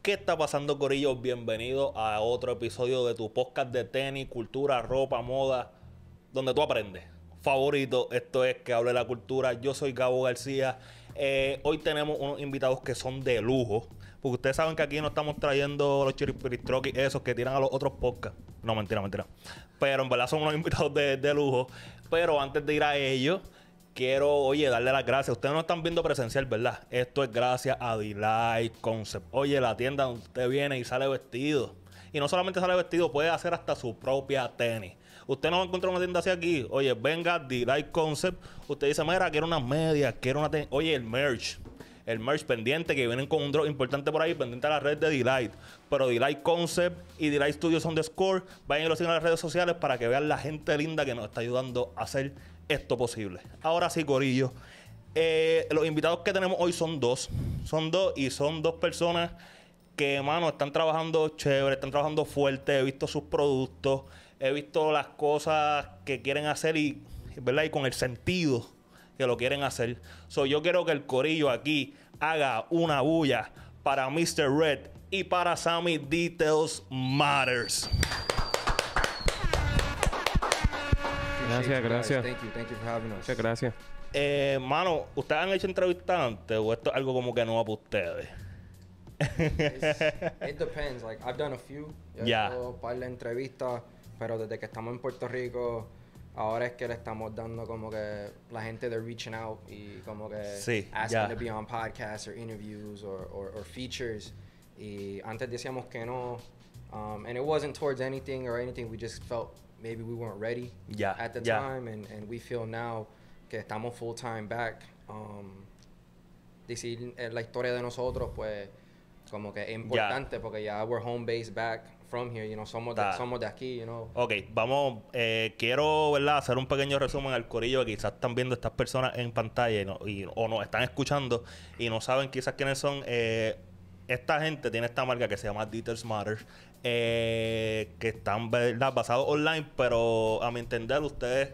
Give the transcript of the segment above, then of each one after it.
¿Qué está pasando, corillo? Bienvenido a otro episodio de tu podcast de tenis, cultura, ropa, moda, donde tú aprendes. Favorito, esto es Que Hable La Cultura. Yo soy Gabo Garcia. Hoy tenemos unos invitados que son de lujo, porque ustedes saben que aquí no estamos trayendo los chiripiritroquis esos que tiran a los otros podcasts. No, mentira. Pero en verdad son unos invitados de lujo. Pero antes de ir a ellos, quiero, darle las gracias. Ustedes no están viendo presencial, ¿verdad? Esto es gracias a Delight Concept. Oye, la tienda donde usted viene y sale vestido. Y no solamente sale vestido, puede hacer hasta su propia tenis. Usted no va a encontrar una tienda así aquí. Oye, venga, Delight Concept. Usted dice, mira, quiero unas medias, quiero una tenis. Oye, el merch pendiente, que vienen con un drop importante por ahí, pendiente a la red de Delight. Pero Delight Concept y Delight Studios _, vayan y lo sigan en las redes sociales para que vean la gente linda que nos está ayudando a hacer esto posible. Ahora sí, corillo. Los invitados que tenemos hoy son dos. Y son dos personas que, mano, están trabajando chévere, están trabajando fuerte. He visto sus productos, he visto las cosas que quieren hacer y, ¿verdad? Y con el sentido que lo quieren hacer. Yo quiero que el corillo aquí haga una bulla para Mr.Redd y para Sammy. Details matters. Gracias. Thank you for having us. Muchas gracias. Mano, ¿ustedes han hecho entrevistas antes o esto es algo como que nuevo para ustedes? It depends. Like, I've done a few. Ya. He hecho un par de entrevistas, pero desde que estamos en Puerto Rico, ahora es que le estamos dando como que la gente de reaching out y como que asking to be on podcasts or interviews or features. Y antes decíamos que no. And it wasn't towards anything. We just felt maybe we weren't ready at the time. And we feel now que estamos full time back. Decir la historia de nosotros, pues, como que es importante porque ya we're home based back from here, you know, somos de aquí, you know. Ok, vamos, quiero, ¿verdad?, hacer un pequeño resumen al corillo que quizás están viendo estas personas en pantalla o nos están escuchando y no saben quizás quiénes son. Esta gente tiene esta marca que se llama Detalles Matter, que están, ¿verdad?, basados online, pero a mi entender ustedes,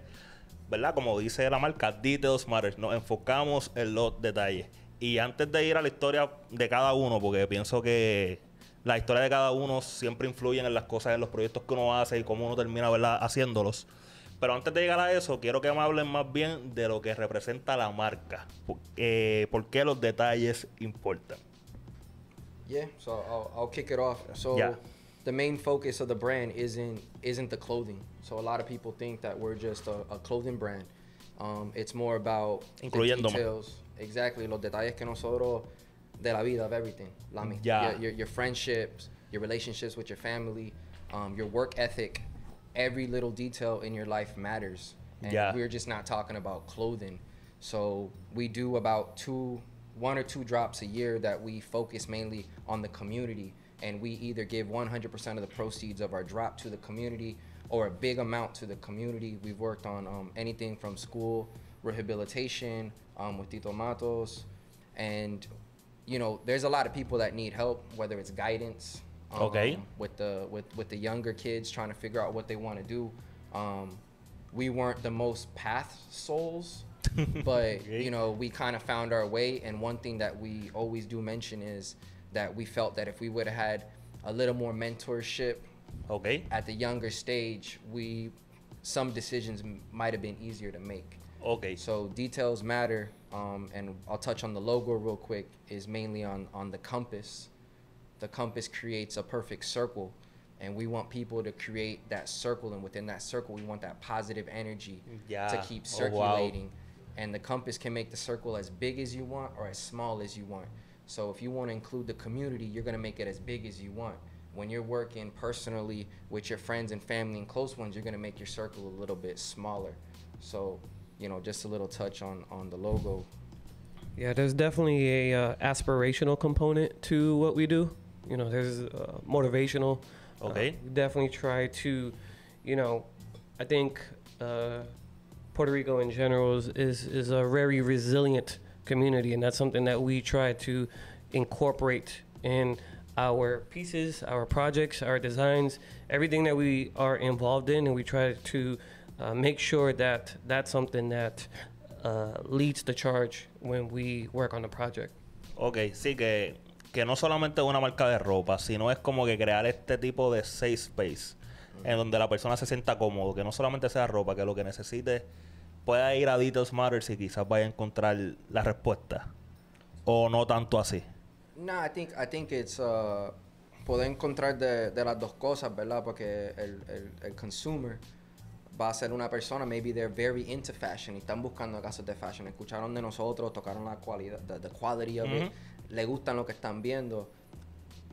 ¿verdad?, como dice la marca, Details Matter, nos enfocamos en los detalles. Y antes de ir a la historia de cada uno, porque pienso que la historia de cada uno siempre influye en las cosas, en los proyectos que uno hace y cómo uno termina, ¿verdad?, haciéndolos. Pero antes de llegar a eso, quiero que me hablen más bien de lo que representa la marca. ¿Por qué los detalles importan? Yeah, so I'll kick it off. So the main focus of the brand isn't the clothing. So a lot of people think that we're just a clothing brand. It's more about the details. Exactly, los detalles que nosotros de la vida, of everything. Your friendships, your relationships with your family, your work ethic, every little detail in your life matters. And we're just not talking about clothing. So we do about one or two drops a year that we focus mainly on the community, and we either give 100% of the proceeds of our drop to the community or a big amount to the community. We've worked on anything from school rehabilitation with Tito Matos, and you know, there's a lot of people that need help, whether it's guidance with the younger kids trying to figure out what they want to do. We weren't the most path souls, but you know, we kind of found our way. And one thing that we always do mention is that we felt that if we would have had a little more mentorship at the younger stage, some decisions might have been easier to make. So details matter, and I'll touch on the logo real quick, is mainly on the compass. The compass creates a perfect circle, and we want people to create that circle, and within that circle we want that positive energy to keep circulating. And the compass can make the circle as big as you want or as small as you want. So if you want to include the community, you're going to make it as big as you want. When you're working personally with your friends and family and close ones, you're going to make your circle a little bit smaller. So, you know, just a little touch on the logo. Yeah, there's definitely a aspirational component to what we do. You know, there's motivational. We definitely try to, you know, I think Puerto Rico in general is a very resilient community, and that's something that we try to incorporate in our pieces, our projects, our designs, everything that we are involved in, and we try to make sure that that's something that leads the charge when we work on the project. Ok, sí, que que no solamente es una marca de ropa, sino es como que crear este tipo de safe space en donde la persona se sienta cómodo, que no solamente sea ropa, que lo que necesite pueda ir a Details Matters y quizás vaya a encontrar la respuesta. O no tanto así. No, I think it's poder encontrar de las dos cosas, ¿verdad? Porque el consumer va a ser una persona, maybe they're very into fashion y están buscando casos de fashion. Escucharon de nosotros, tocaron la cualidad, the quality of it, le gustan lo que están viendo.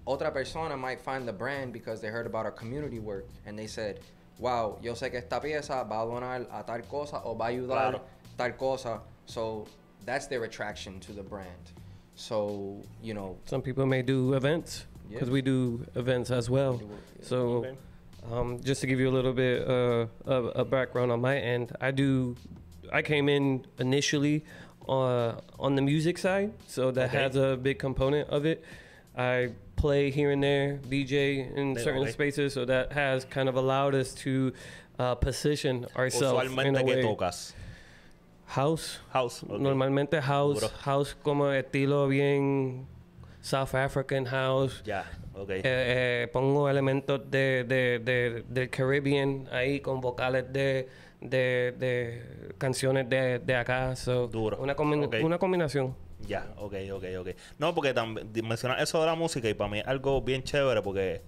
Otra persona might find the brand because they heard about our community work and they said, wow, yo sé que esta pieza va a donar a tal cosa o va a ayudar tal cosa. So that's their attraction to the brand. So, you know. Some people may do events because we do events as well. So just to give you a little bit of a background on my end, I came in initially on the music side. So that has a big component of it. I play here and there, DJ in certain spaces, so that has kind of allowed us to position ourselves in a way. ¿Qué tocas? House. Okay. Normalmente house. Duro. House como estilo bien South African house. Ya, okay. Pongo elementos del Caribbean ahí con vocales de canciones de acá. So, duro. Una combinación. Ya, ok. No, porque mencionas eso de la música y para mí es algo bien chévere porque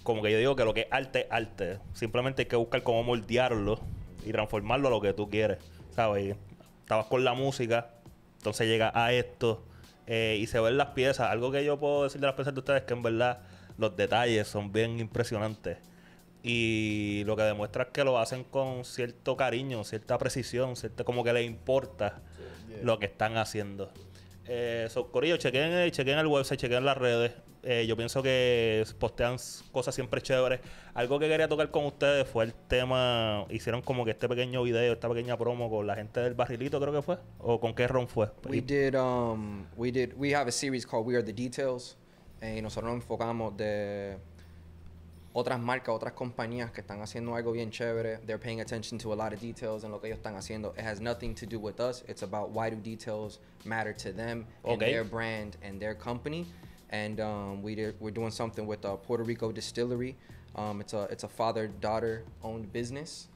como que yo digo que lo que es arte. Simplemente hay que buscar cómo moldearlo y transformarlo a lo que tú quieres, ¿sabes? Estabas con la música, entonces llega a esto y se ven las piezas. Algo que yo puedo decir de las piezas de ustedes es que en verdad los detalles son bien impresionantes. Y lo que demuestra es que lo hacen con cierto cariño, cierta precisión, como que les importa lo que están haciendo. Corillo, chequen el website, chequen las redes. Yo pienso que postean cosas siempre chéveres. Algo que quería tocar con ustedes fue el tema. Hicieron como que este pequeño video, esta pequeña promo con la gente del barrilito, creo que fue. ¿O con qué ron fue? We have a series called We Are the Details. Y nosotros nos enfocamos de otras marcas, otras compañías que están haciendo algo bien chévere. They're paying attention to a lot of details en lo que ellos están haciendo. It has nothing to do with us. It's about why do details matter to them and their brand and their company. And we're doing something with a Puerto Rico distillery. It's a father-daughter owned business.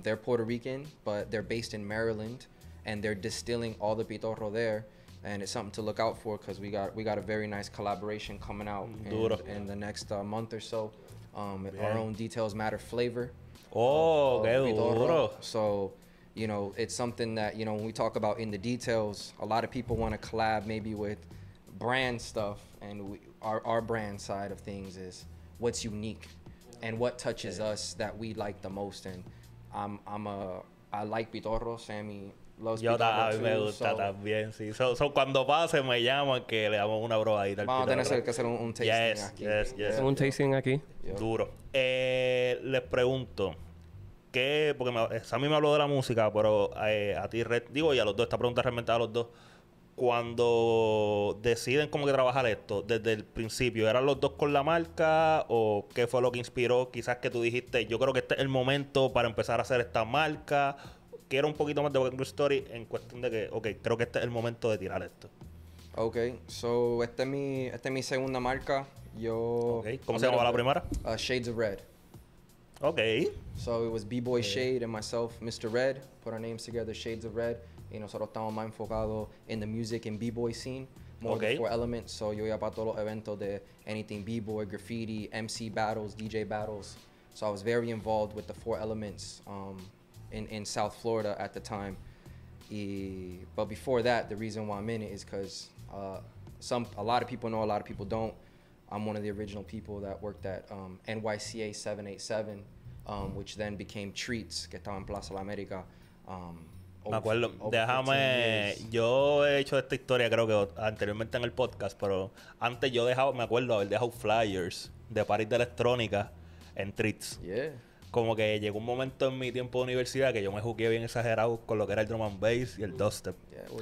They're Puerto Rican, but they're based in Maryland, and they're distilling all the pitorro there. And it's something to look out for because we got a very nice collaboration coming out in the next month or so. Our own Details Matter flavor. Duro. So, you know, it's something that, you know, when we talk about in the details, a lot of people want to collab maybe with brand stuff, and our brand side of things is what's unique and what touches us that we like the most. And I like pitorro. Sammy loves pitorro. A mí me gusta también, sí. Cuando pase me llaman que le damos una probadita al pitorro. Vamos a tener que hacer un tasting aquí. Yes. Un tasting aquí. Duro. Les pregunto, porque Sammy me habló de la música, pero a ti, Red, digo, y a los dos, esta pregunta realmente a los dos. Cuando deciden cómo que trabajar esto, desde el principio, ¿eran los dos con la marca o qué fue lo que inspiró? Quizás que tú dijiste, yo creo que este es el momento para empezar a hacer esta marca. Quiero un poquito más de background story en cuestión de que, creo que este es el momento de tirar esto. So esta es mi segunda marca. ¿Cómo se llamaba la primera? Shades of Red. So it was B-Boy Shade and myself, Mr.Redd, put our names together, Shades of Red. Y nosotros estamos más enfocados en the music and B-Boy scene, more the 4 elements. So yo iba para todos los eventos de anything B-Boy, graffiti, MC battles, DJ battles. So I was very involved with the 4 elements in South Florida at the time. But before that, the reason why I'm in it is because a lot of people know, a lot of people don't. I'm one of the original people that worked at NYCA 787, which then became Treats, que estaba en Plaza La América. Me acuerdo, yo he hecho esta historia creo que anteriormente en el podcast, pero antes me acuerdo haber dejado flyers de parties de electrónica en Treats. Como que llegó un momento en mi tiempo de universidad que yo me jugué bien exagerado con lo que era el drum and bass y el dubstep.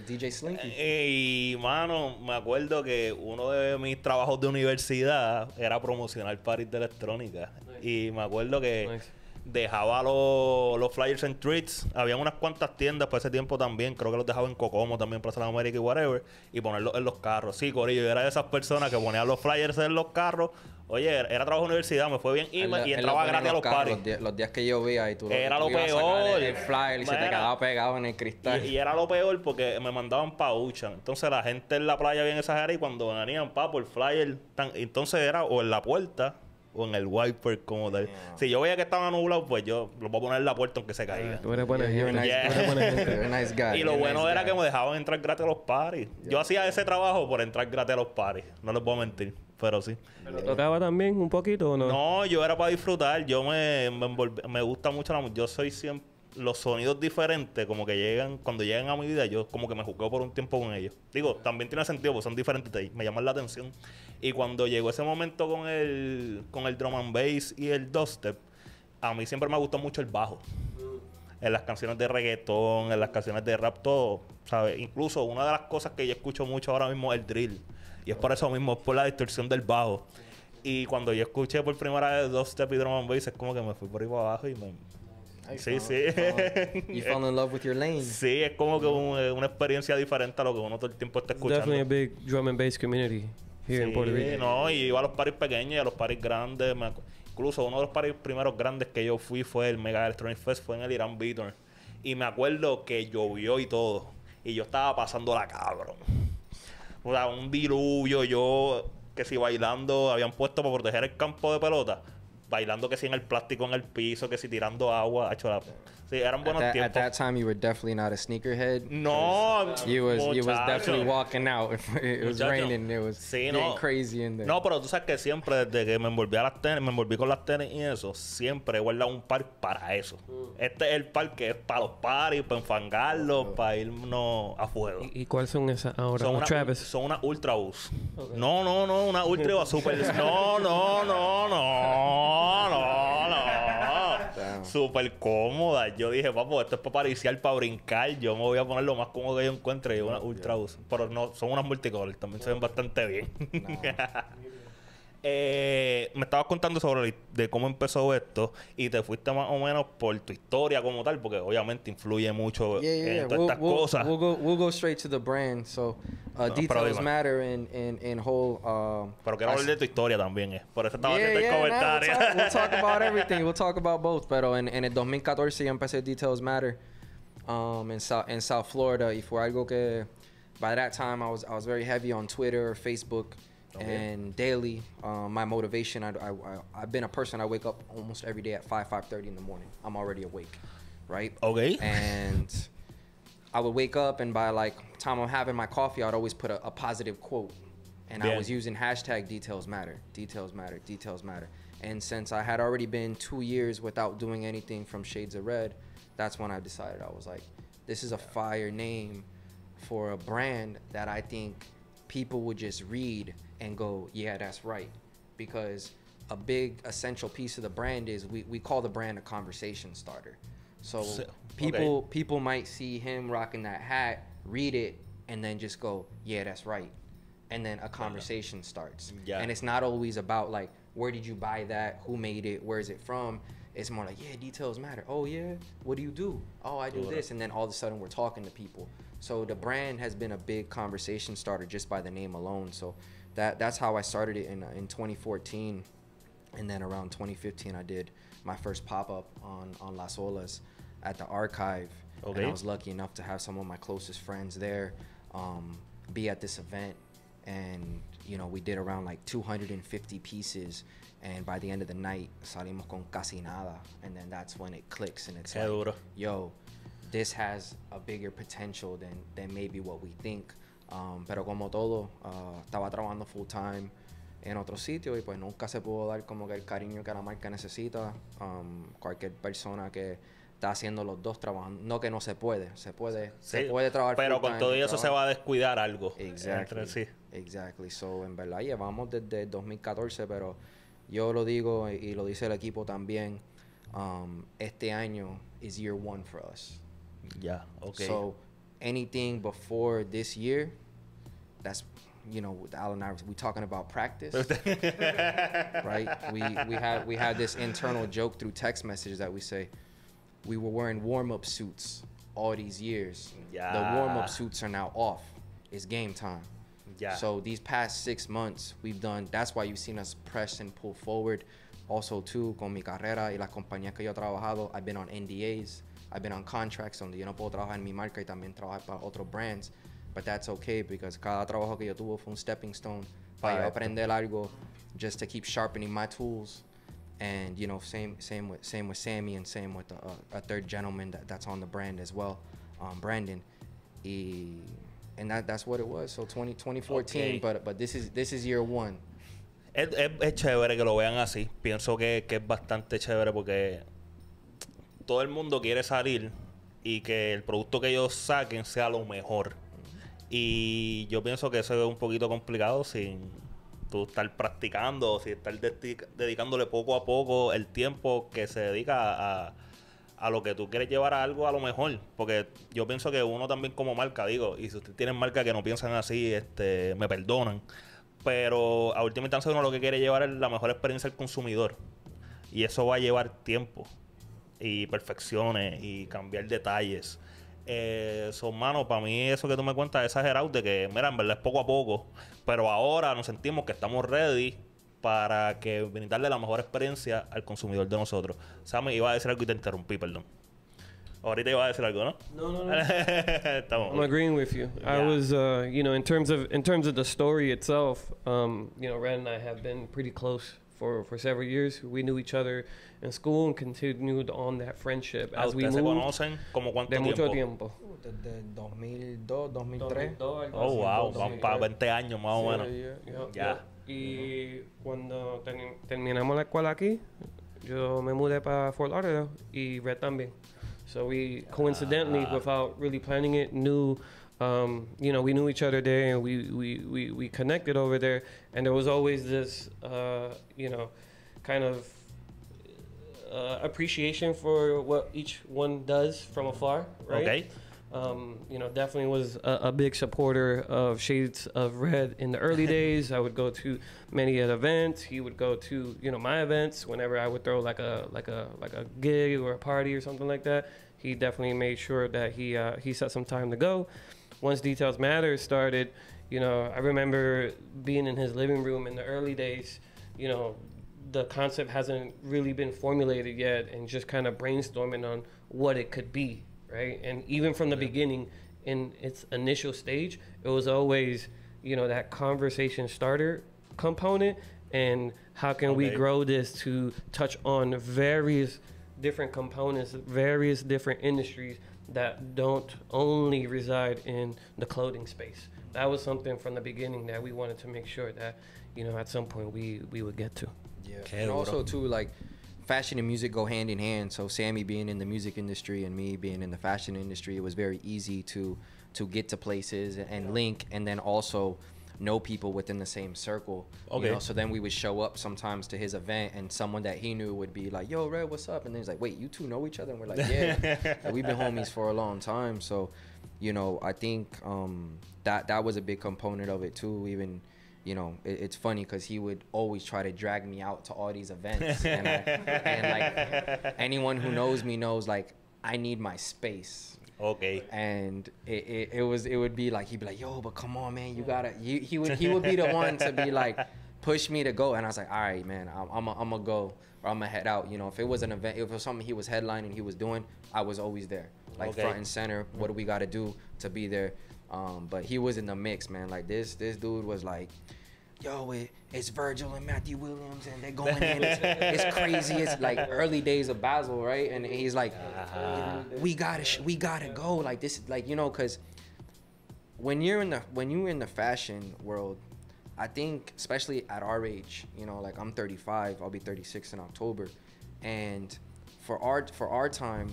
DJ Slinky. Y, mano, me acuerdo que uno de mis trabajos de universidad era promocionar parties de electrónica. Y me acuerdo que dejaba los flyers en treats. Habían unas cuantas tiendas por ese tiempo también. Creo que los dejaba en Cocomo también, Plaza de América y whatever. Y ponerlos en los carros. Sí, corillo, yo era de esas personas que ponían los flyers en los carros. Oye, era trabajo de universidad, me fue bien y entraba gratis a los parties. Los días que llovía y tú era lo ibas a peor. sacar el flyer y se te quedaba pegado en el cristal. Y era lo peor porque me mandaban pa' Uchan. Entonces la gente en la playa bien exagerada y cuando venían por flyer, entonces era o en la puerta o en el wiper como tal. Si yo veía que estaba nublado, pues yo lo voy a poner en la puerta aunque se caiga. Tú eres buena gente. You're a nice guy. Y lo bueno era que me dejaban entrar gratis a los parties. Yo hacía ese trabajo por entrar gratis a los parties. No les puedo mentir. Pero sí. ¿Lo tocaba también un poquito o no? No, yo era para disfrutar. Yo me gusta mucho la música. Yo soy siempre... Los sonidos diferentes, como que llegan... Cuando llegan a mi vida, yo como que me jugueo por un tiempo con ellos. Digo, también tiene sentido, porque son diferentes. Me llaman la atención. Y cuando llegó ese momento con el drum and bass y el dubstep, a mí siempre me gustó mucho el bajo. En las canciones de reggaetón, en las canciones de rap, todo, ¿sabes? Incluso una de las cosas que yo escucho mucho ahora mismo es el drill. Y es por eso mismo, es por la distorsión del bajo. Y cuando yo escuché por primera vez dubstep y drum and bass, es como que me fui por ahí para abajo y me... Sí. You fell in love with your lane. Sí, es como que una experiencia diferente a lo que uno todo el tiempo está escuchando. Definitely a big drum and bass community here in Puerto Rico. No, y iba a los paris pequeños y a los paris grandes. Incluso uno de los paris primeros grandes que yo fui fue el Mega Electronic Fest, fue en el Irán Beaton. Y me acuerdo que llovió y todo. Y yo estaba pasando la cabrón. O sea, un diluvio, yo que si bailando, habían puesto para proteger el campo de pelota, bailando que si en el plástico en el piso, que si tirando agua, sí, eran buenos tiempos. At that time, you were definitely not a sneakerhead. No, you was definitely walking out. It was raining. It was getting crazy in there. No, pero tú sabes que siempre, desde que me envolví con las tenis y eso, siempre he guardado un par para eso. Este es el par que es para los paris, para enfangarlos, para irnos a fuego. ¿Y cuáles son esas ahora? Son una Ultra Boost. Okay. No, una Ultra Super. No. Súper cómoda. Yo dije, papo, esto es para pariciar, para brincar. Yo me voy a poner lo más cómodo que yo encuentre. Y una Ultra Boost. Pero no, son unas multicolor. También se ven bastante bien. Me estabas contando sobre de cómo empezó esto y te fuiste más o menos por tu historia como tal, porque obviamente influye mucho en todas estas cosas. We'll go straight to the brand. So, details matter in whole... pero quiero hablar de tu historia también, Por eso estaba haciendo el comentario. We'll talk about everything. We'll talk about both. Pero en el 2014 yo empecé Details Matter en South Florida y fue algo que... By that time, I was very heavy on Twitter, Facebook, and daily. My motivation, I've been a person, I wake up almost every day at 5:30 in the morning. I'm already awake, right? Okay. And I would wake up, and by like time I'm having my coffee, I'd always put a positive quote. And I was using hashtag Details Matter, Details Matter, Details Matter. And since I had already been 2 years without doing anything from Shades of Red, that's when I decided, I was like, this is a fire name for a brand that I think people would just read and go, yeah, that's right. Because a big essential piece of the brand is we call the brand a conversation starter. So people might see him rocking that hat, read it, and then just go, yeah, that's right. And then a conversation starts. Yeah. And it's not always about like, where did you buy that? Who made it? Where is it from? It's more like, yeah, details matter. Oh, yeah? What do you do? Oh, I do this. And then all of a sudden we're talking to people. So the brand has been a big conversation starter just by the name alone. So that's how I started it in 2014. And then around 2015, I did my first pop-up on Las Olas at the Archive. Okay. And I was lucky enough to have some of my closest friends there be at this event. And, you know, we did around like 250 pieces. And by the end of the night, salimos con casi nada. And then that's when it clicks. And it's like, yo, this has a bigger potential than maybe what we think. Pero como todo, estaba trabajando full time en otro sitio y pues nunca se pudo dar como que el cariño que la marca necesita. Cualquier persona que está haciendo los dos trabajando, no que no se puede, se puede trabajar. Pero con todo eso se va a descuidar algo. Exactly. So, en verdad llevamos desde 2014, pero yo lo digo y lo dice el equipo también. Este año is year one for us. Yeah, okay. So anything before this year, that's you know, with Alan and I, we talking about practice, right? We had this internal joke through text messages that we say, we were wearing warm-up suits all these years. Yeah. The warm-up suits are now off. It's game time. Yeah. So these past 6 months, we've done, that's why you've seen us press and pull forward. Also, too, con mi carrera y las compañías que yo he trabajado, I've been on NDAs, I've been on contracts donde yo no puedo trabajar en mi marca y también trabajar para otros brands. But that's okay, because cada trabajo que yo tuve fue un stepping stone para yo aprender algo, just to keep sharpening my tools. And, you know, same with Sammy, and same with a third gentleman that's on the brand as well, Brandon. And that's what it was. So 2014, okay. But this is year one. Es chévere que lo vean así. Pienso que es bastante chévere porque todo el mundo quiere salir y que el producto que ellos saquen sea lo mejor. Y yo pienso que eso es un poquito complicado sin tú estar practicando, sin estar dedicándole poco a poco el tiempo que se dedica a lo que tú quieres llevar a algo a lo mejor. Porque yo pienso que uno también como marca, digo, y si ustedes tienen marcas que no piensan así, me perdonan. Pero a última instancia uno lo que quiere llevar es la mejor experiencia al consumidor. Y eso va a llevar tiempo y perfecciones y cambiar detalles. Mano, para mí eso que tú me cuentas es exagerado, de que, mira, en verdad es poco a poco. Pero ahora nos sentimos que estamos ready para que brindarle la mejor experiencia al consumidor de nosotros. Sammy, iba a decir algo y te interrumpí, perdón. Ahorita iba a decir algo, ¿no? No. I'm agreeing with you. Yeah. I was, you know, in terms of the story itself, you know, Red and I have been pretty close for several years. We knew each other in school and continued on that friendship as we moved. ¿Se conocen como cuánto tiempo? Mucho tiempo. Desde 2002, 2003. Oh, wow. Vamos para 20 años más o menos. Ya. Y cuando terminamos la escuela aquí, yo me mudé para Fort Lauderdale y Red también. So we coincidentally, without really planning it, knew, you know, we knew each other there, and we connected over there. And there was always this, you know, kind of appreciation for what each one does from afar, right? Okay. You know, definitely was a big supporter of Shades of Red in the early days. I would go to many events. He would go to, you know, my events whenever I would throw like a gig or a party or something like that. He definitely made sure that he set some time to go. Once Details Matter started, you know, I remember being in his living room in the early days. You know, the concept hasn't really been formulated yet, and just kind of brainstorming on what it could be. Right, and even from the beginning, in its initial stage, it was always, you know, that conversation starter component, and how can we grow this to touch on various different components, various different industries that don't only reside in the clothing space. That was something from the beginning that we wanted to make sure that, you know, at some point we would get to. Yeah, and also too, like, fashion and music go hand in hand. So Sammy being in the music industry and me being in the fashion industry, it was very easy to get to places and link, and then also know people within the same circle. Okay. You know, so then we would show up sometimes to his event, and someone that he knew would be like, "Yo, Red, what's up?" And then he's like, "Wait, you two know each other?" And we're like, "Yeah." Like, we've been homies for a long time. So, you know, I think that was a big component of it too. Even, you know, it's funny because he would always try to drag me out to all these events, and like anyone who knows me knows, like, I need my space. Okay. And it would be like, he'd be like, "Yo, but come on, man, you gotta." He would be the one to be like, push me to go, and I was like, "All right, man, I'm gonna go, or I'm gonna head out." You know, if it was an event, if it was something he was headlining, he was doing, I was always there, like front and center. What do we gotta do to be there? But he was in the mix, man. Like this dude was like, "Yo, it's Virgil and Matthew Williams, and they're going in. It's crazy. It's like early days of Basel, right?" And he's like, we gotta go. Like this, like, you know, because when you're in the fashion world, I think, especially at our age, you know, like I'm 35, I'll be 36 in October, and for our time,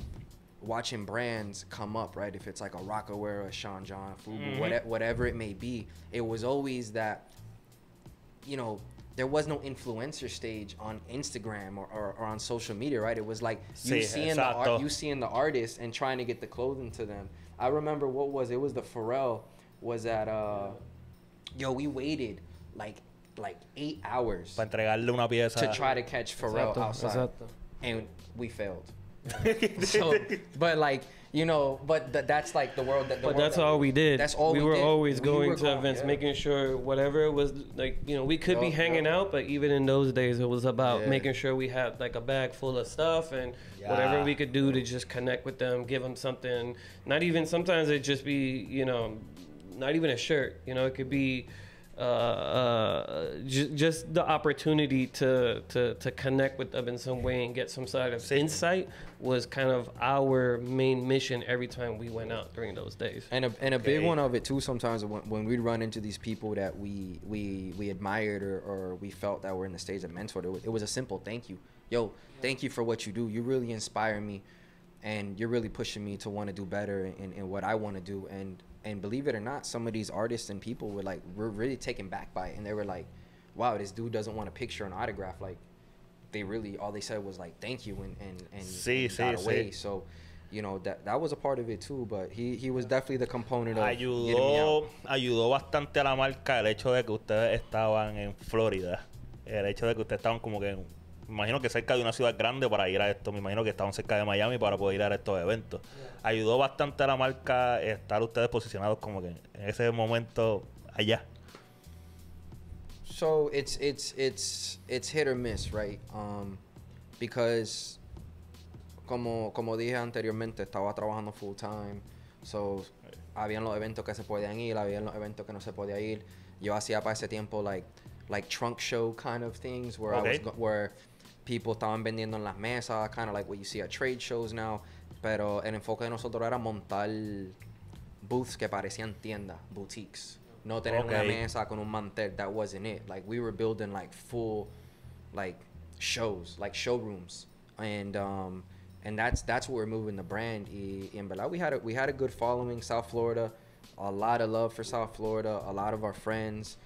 watching brands come up, right? If it's like a Rocawear, a Sean John, Fubu, whatever it may be, it was always that, you know, there was no influencer stage on Instagram or on social media, right? It was like you seeing the artist and trying to get the clothing to them. I remember it was the Pharrell was at Yo, we waited like 8 hours para entregarle una pieza. to try to catch Pharrell outside. Exacto. And we failed. So, but like, you know, but that's like the world that. But that's all we did. That's all we were did. always We going were to going, events, yeah. making sure whatever it was, like, you know, we could be hanging out, but even in those days, it was about making sure we had like a bag full of stuff and whatever we could do to just connect with them, give them something. Not even, sometimes it just be, you know, not even a shirt, you know, it could be just the opportunity to connect with them in some way and get some sort of insight was kind of our main mission every time we went out during those days. And a big one of it too, sometimes when we'd run into these people that we admired or we felt that were in the stage of mentor, it was a simple thank you. Yo, thank you for what you do. You really inspire me, and you're really pushing me to want to do better in what I want to do. And believe it or not, some of these artists and people were really taken back by it, and they were like, wow, this dude doesn't want a picture or an autograph. Like, they really, all they said was like, thank you, and got away. So, you know, that was a part of it too, but he was definitely the component of ayudó bastante a la marca el hecho de que ustedes estaban en Florida, el hecho de que ustedes estaban como que, me imagino que cerca de una ciudad grande para ir a esto, me imagino que estaban cerca de Miami para poder ir a estos eventos. Ayudó bastante a la marca estar ustedes posicionados como que en ese momento allá. So it's hit or miss, right? Because como dije anteriormente, estaba trabajando full time. So habían los eventos que se podían ir, habían los eventos que no se podía ir. Yo hacía para ese tiempo like trunk show kind of things where where people estaban vendiendo en las mesas, kind of like what you see at trade shows now. Pero el enfoque de nosotros era montar booths que parecían tiendas, boutiques. No tener una mesa con un mantel. That wasn't it. Like, we were building like full like shows, like showrooms, and that's where we're moving the brand. Y en verdad, we had a good following. South Florida, a lot of love for South Florida. A lot of our friends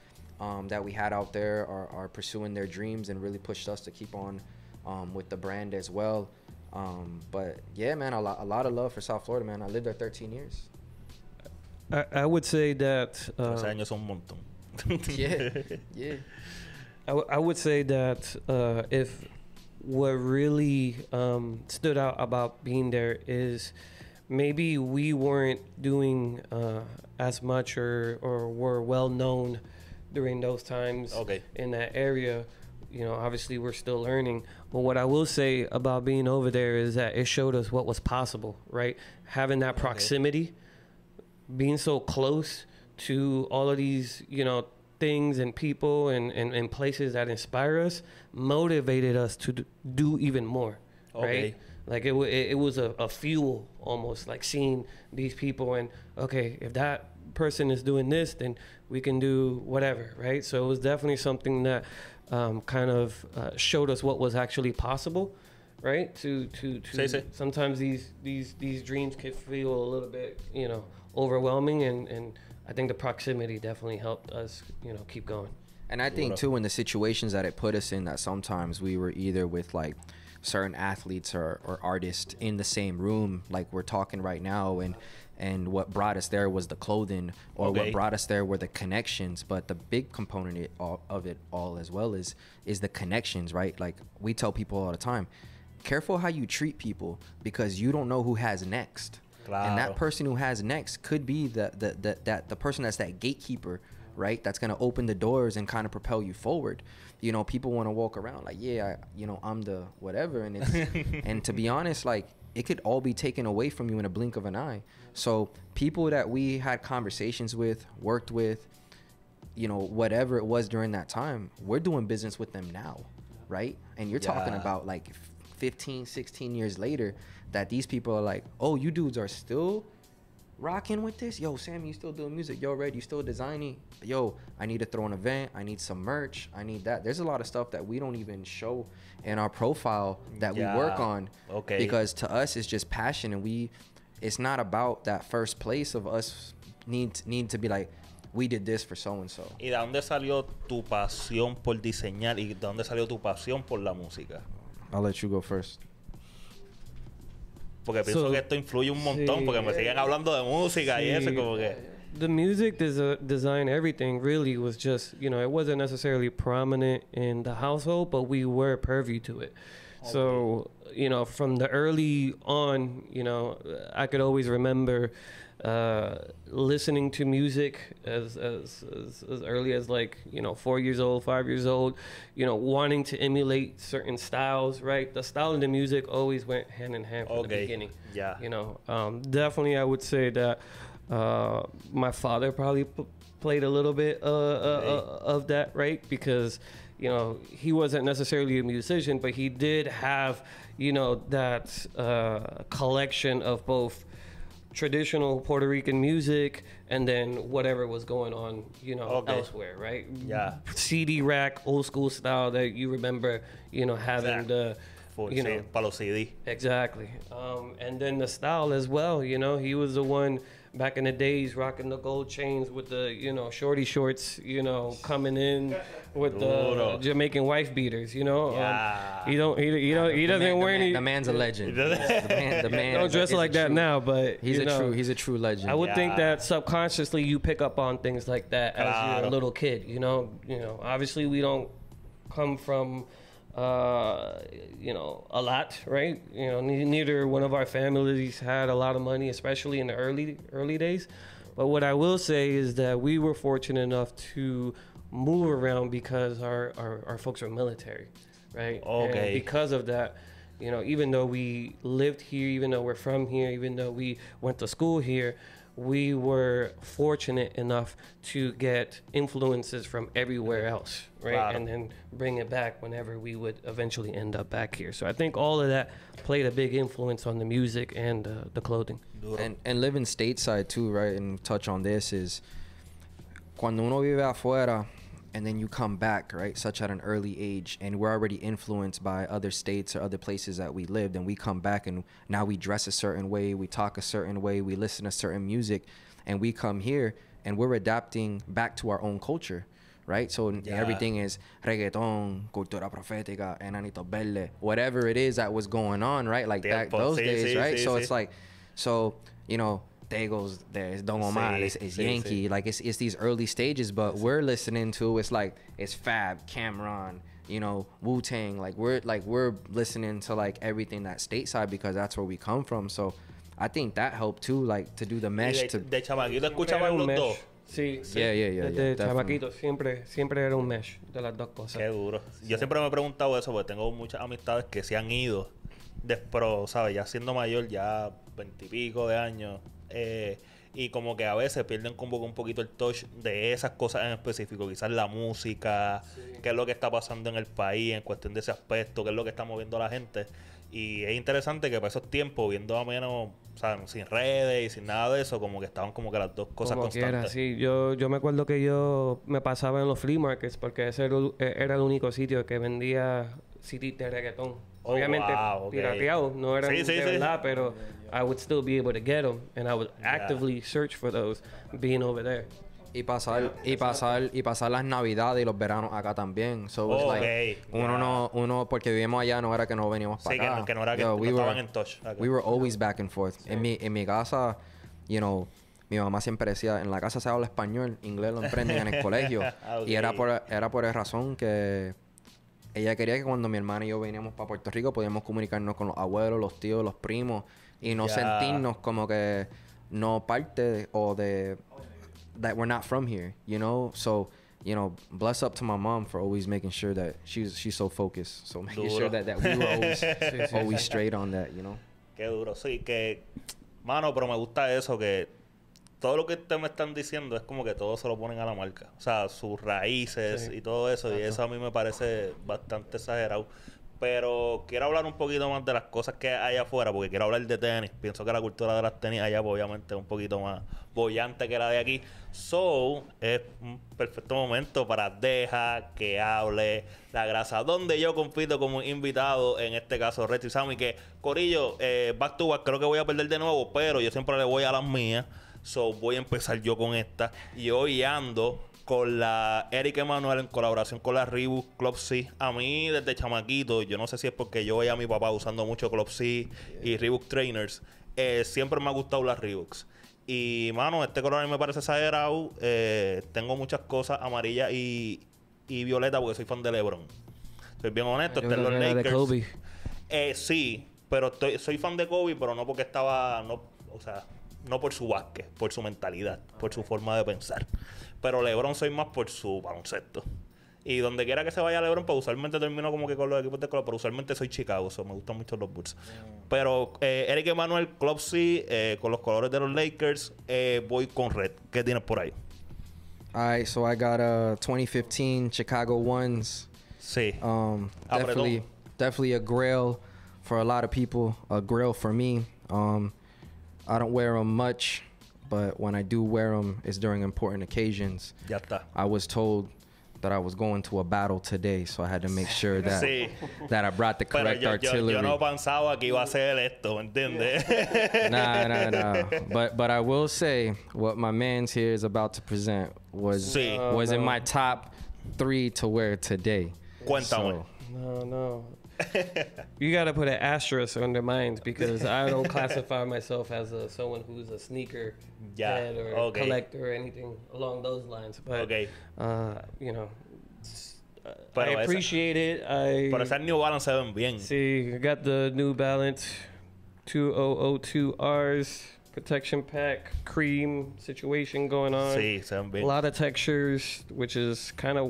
that we had out there are pursuing their dreams and really pushed us to keep on with the brand as well. But yeah, man, a lot of love for South Florida, man. I lived there 13 years. I would say that 13 años son un montón. yeah. I would say that if what really stood out about being there is maybe we weren't doing as much or were well known during those times in that area. You know, obviously we're still learning. But what I will say about being over there is that it showed us what was possible, right? Having that proximity, being so close to all of these, you know, things and people and places that inspire us, motivated us to do even more, right? Like it was a fuel almost, like seeing these people and, okay, if that person is doing this, then we can do whatever, right? So it was definitely something that kind of showed us what was actually possible, right? To sometimes these dreams can feel a little bit, you know, overwhelming, and I think the proximity definitely helped us, you know, keep going. And I think too, in the situations that it put us in, that sometimes we were either with like certain athletes or artists in the same room, like we're talking right now, and what brought us there was the clothing, or what brought us there were the connections. But the big component of it all as well is the connections, right? Like we tell people all the time, careful how you treat people, because you don't know who has next. Claro. And that person who has next could be the person that's that gatekeeper, right? That's going to open the doors and kind of propel you forward. You know, people want to walk around like, I'm the whatever. And it's, and to be honest, like, it could all be taken away from you in a blink of an eye. So people that we had conversations with, worked with, you know, whatever it was during that time, we're doing business with them now, right? And you're talking about like 15, 16 years later, that these people are like, oh, you dudes are still rocking with this? Yo, Sammy, you still doing music? Yo, Redd, you still designing? Yo, I need to throw an event. I need some merch. I need that. There's a lot of stuff that we don't even show in our profile that we work on. Because to us, it's just passion, and it's not about that first place of us need to be like, we did this for so-and-so. ¿Y de dónde salió tu pasión por diseñar? ¿Y de dónde salió tu pasión por la música? I'll let you go first. Porque pienso que esto influye un montón, porque me siguen hablando de música y eso, como que... The music design, everything really was just, you know, it wasn't necessarily prominent in the household, but we were privy to it. Okay. So, you know, from the early on, you know, I could always remember listening to music as early as, like, you know, 4 years old, 5 years old, you know, wanting to emulate certain styles, right? The style and the music always went hand in hand from the beginning. Yeah. You know, definitely I would say that my father probably played a little bit of that, right? Because, you know, he wasn't necessarily a musician, but he did have, you know, that collection of both traditional Puerto Rican music and then whatever was going on, you know, elsewhere, right? Yeah. CD rack, old school style that you remember, you know, having the, you know, para los CD. Exactly. And then the style as well, you know, he was the one back in the days rocking the gold chains with the, you know, shorty shorts, you know, coming in with the Jamaican wife beaters, you know. Yeah. He doesn't wear any. The man's a legend. the man don't dress like that now, but he's a true legend. I would think that subconsciously you pick up on things like that as you're a little kid, you know. Obviously we don't come from you know, a lot, right? You know, neither one of our families had a lot of money, especially in the early days. But what I will say is that we were fortunate enough to move around because our folks are military, right? Okay. And because of that, you know, even though we lived here, even though we're from here, even though we went to school here, we were fortunate enough to get influences from everywhere else, right? Wow. And then bring it back whenever we would eventually end up back here. So I think all of that played a big influence on the music and the clothing. And living stateside too, right? And touch on this is cuando uno vive afuera and then you come back, right? Such at an early age, and we're already influenced by other states or other places that we lived, and we come back and now we dress a certain way, we talk a certain way, we listen to certain music, and we come here and we're adapting back to our own culture, right? So everything is reggaeton, cultura profética, enanitos verdes, whatever it is that was going on, right? Like back those days, right? So it's like, so, you know, Tegos, there's Don Omar, it's Yankee, like it's these early stages, but we're listening to, it's Fab, Cameron, you know, Wu-Tang, like we're listening to like everything that's stateside because that's where we come from. So I think that helped too, like to do the mesh. De chamaquito escuchaban los dos. Sí, yeah. De chamaquito siempre era un mesh de las dos cosas. Qué duro. Yo siempre me he preguntado eso porque tengo muchas amistades que se han ido después, ¿sabes? Ya siendo mayor, ya 20 y pico de años. Y como que a veces pierden como un poquito el touch de esas cosas en específico, quizás la música, qué es lo que está pasando en el país en cuestión de ese aspecto, qué es lo que está moviendo a la gente. Y es interesante que para esos tiempos, viendo a menos, o sea, sin redes y sin nada de eso, como que estaban como que las dos cosas como constantes. Quiera, sí. Yo me acuerdo que yo me pasaba en los flea markets porque ese era el único sitio que vendía CDs de reggaetón. Obviamente pirateados, no eran de verdad, pero I would still be able to get them, and I would actively search for those being over there. Y pasar las navidades y los veranos acá también. So like, uno porque vivimos allá no era que no veníamos para acá. Que no era que no estaban en touch. Okay. We were always back and forth. Sí. En mi casa, you know, mi mamá siempre decía, en la casa se habla español, inglés lo aprenden en el colegio. Y era por esa razón que ella quería que cuando mi hermana y yo veníamos para Puerto Rico podíamos comunicarnos con los abuelos, los tíos, los primos y no sentirnos como que no parte o de that we're not from here, you know? So, you know, bless up to my mom for always making sure that she's so focused. So making sure that we were always straight on that, you know? Qué duro. Sí, que... Mano, pero me gusta eso, que todo lo que ustedes me están diciendo es como que todo se lo ponen a la marca. O sea, sus raíces y todo eso. Exacto. Y eso a mí me parece bastante exagerado. Pero quiero hablar un poquito más de las cosas que hay afuera, porque quiero hablar de tenis. Pienso que la cultura de las tenis allá, pues, obviamente, es un poquito más bollante que la de aquí. So, es un perfecto momento para Deja, Que Hable La Grasa, donde yo compito como invitado, en este caso, Redd y Sammy, que, corillo, back to back, creo que voy a perder de nuevo, pero yo siempre le voy a las mías. So, voy a empezar yo con esta. Y hoy ando con la Eric Emanuel en colaboración con la Reebok Club C. A mí, desde chamaquito, yo no sé si es porque yo veía a mi papá usando mucho Club C y Reebok Trainers, siempre me ha gustado las Reeboks. Y, mano, este color a mí me parece exagerado. Tengo muchas cosas amarillas y violeta porque soy fan de LeBron. Soy bien honesto. Este es los Lakers. De Kobe. Sí, pero soy fan de Kobe, pero no porque no por su básquet, por su mentalidad, por su forma de pensar. Pero LeBron soy más por su baloncesto. Y donde quiera que se vaya LeBron, pues usualmente termino como que con los equipos de color, pero usualmente soy Chicago, me gustan mucho los Bulls. Pero Eric Emanuel, Club C, con los colores de los Lakers, voy con Red. ¿Qué tienes por ahí? All right, so I got 2015 Chicago ones. Sí. Definitely a grail for a lot of people, a grail for me. I don't wear them much, but when I do wear them, it's during important occasions. Ya está. I was told that I was going to a battle today, so I had to make sure that Sí. that I brought the correct artillery. Yo no pensaba que iba a ser esto, ¿me entiendes? Nah. But I will say what my man's here is about to present was in my top 3 to wear today. Cuéntame. No. You got to put an asterisk under mine because I don't classify myself as someone who's a sneaker head or collector or anything along those lines. But, you know, I appreciate it. Pero esas New Balance se ven bien. See, I got the New Balance 2002Rs protection pack, cream situation going on. Sí, se ven bien. A lot of textures, which is kind of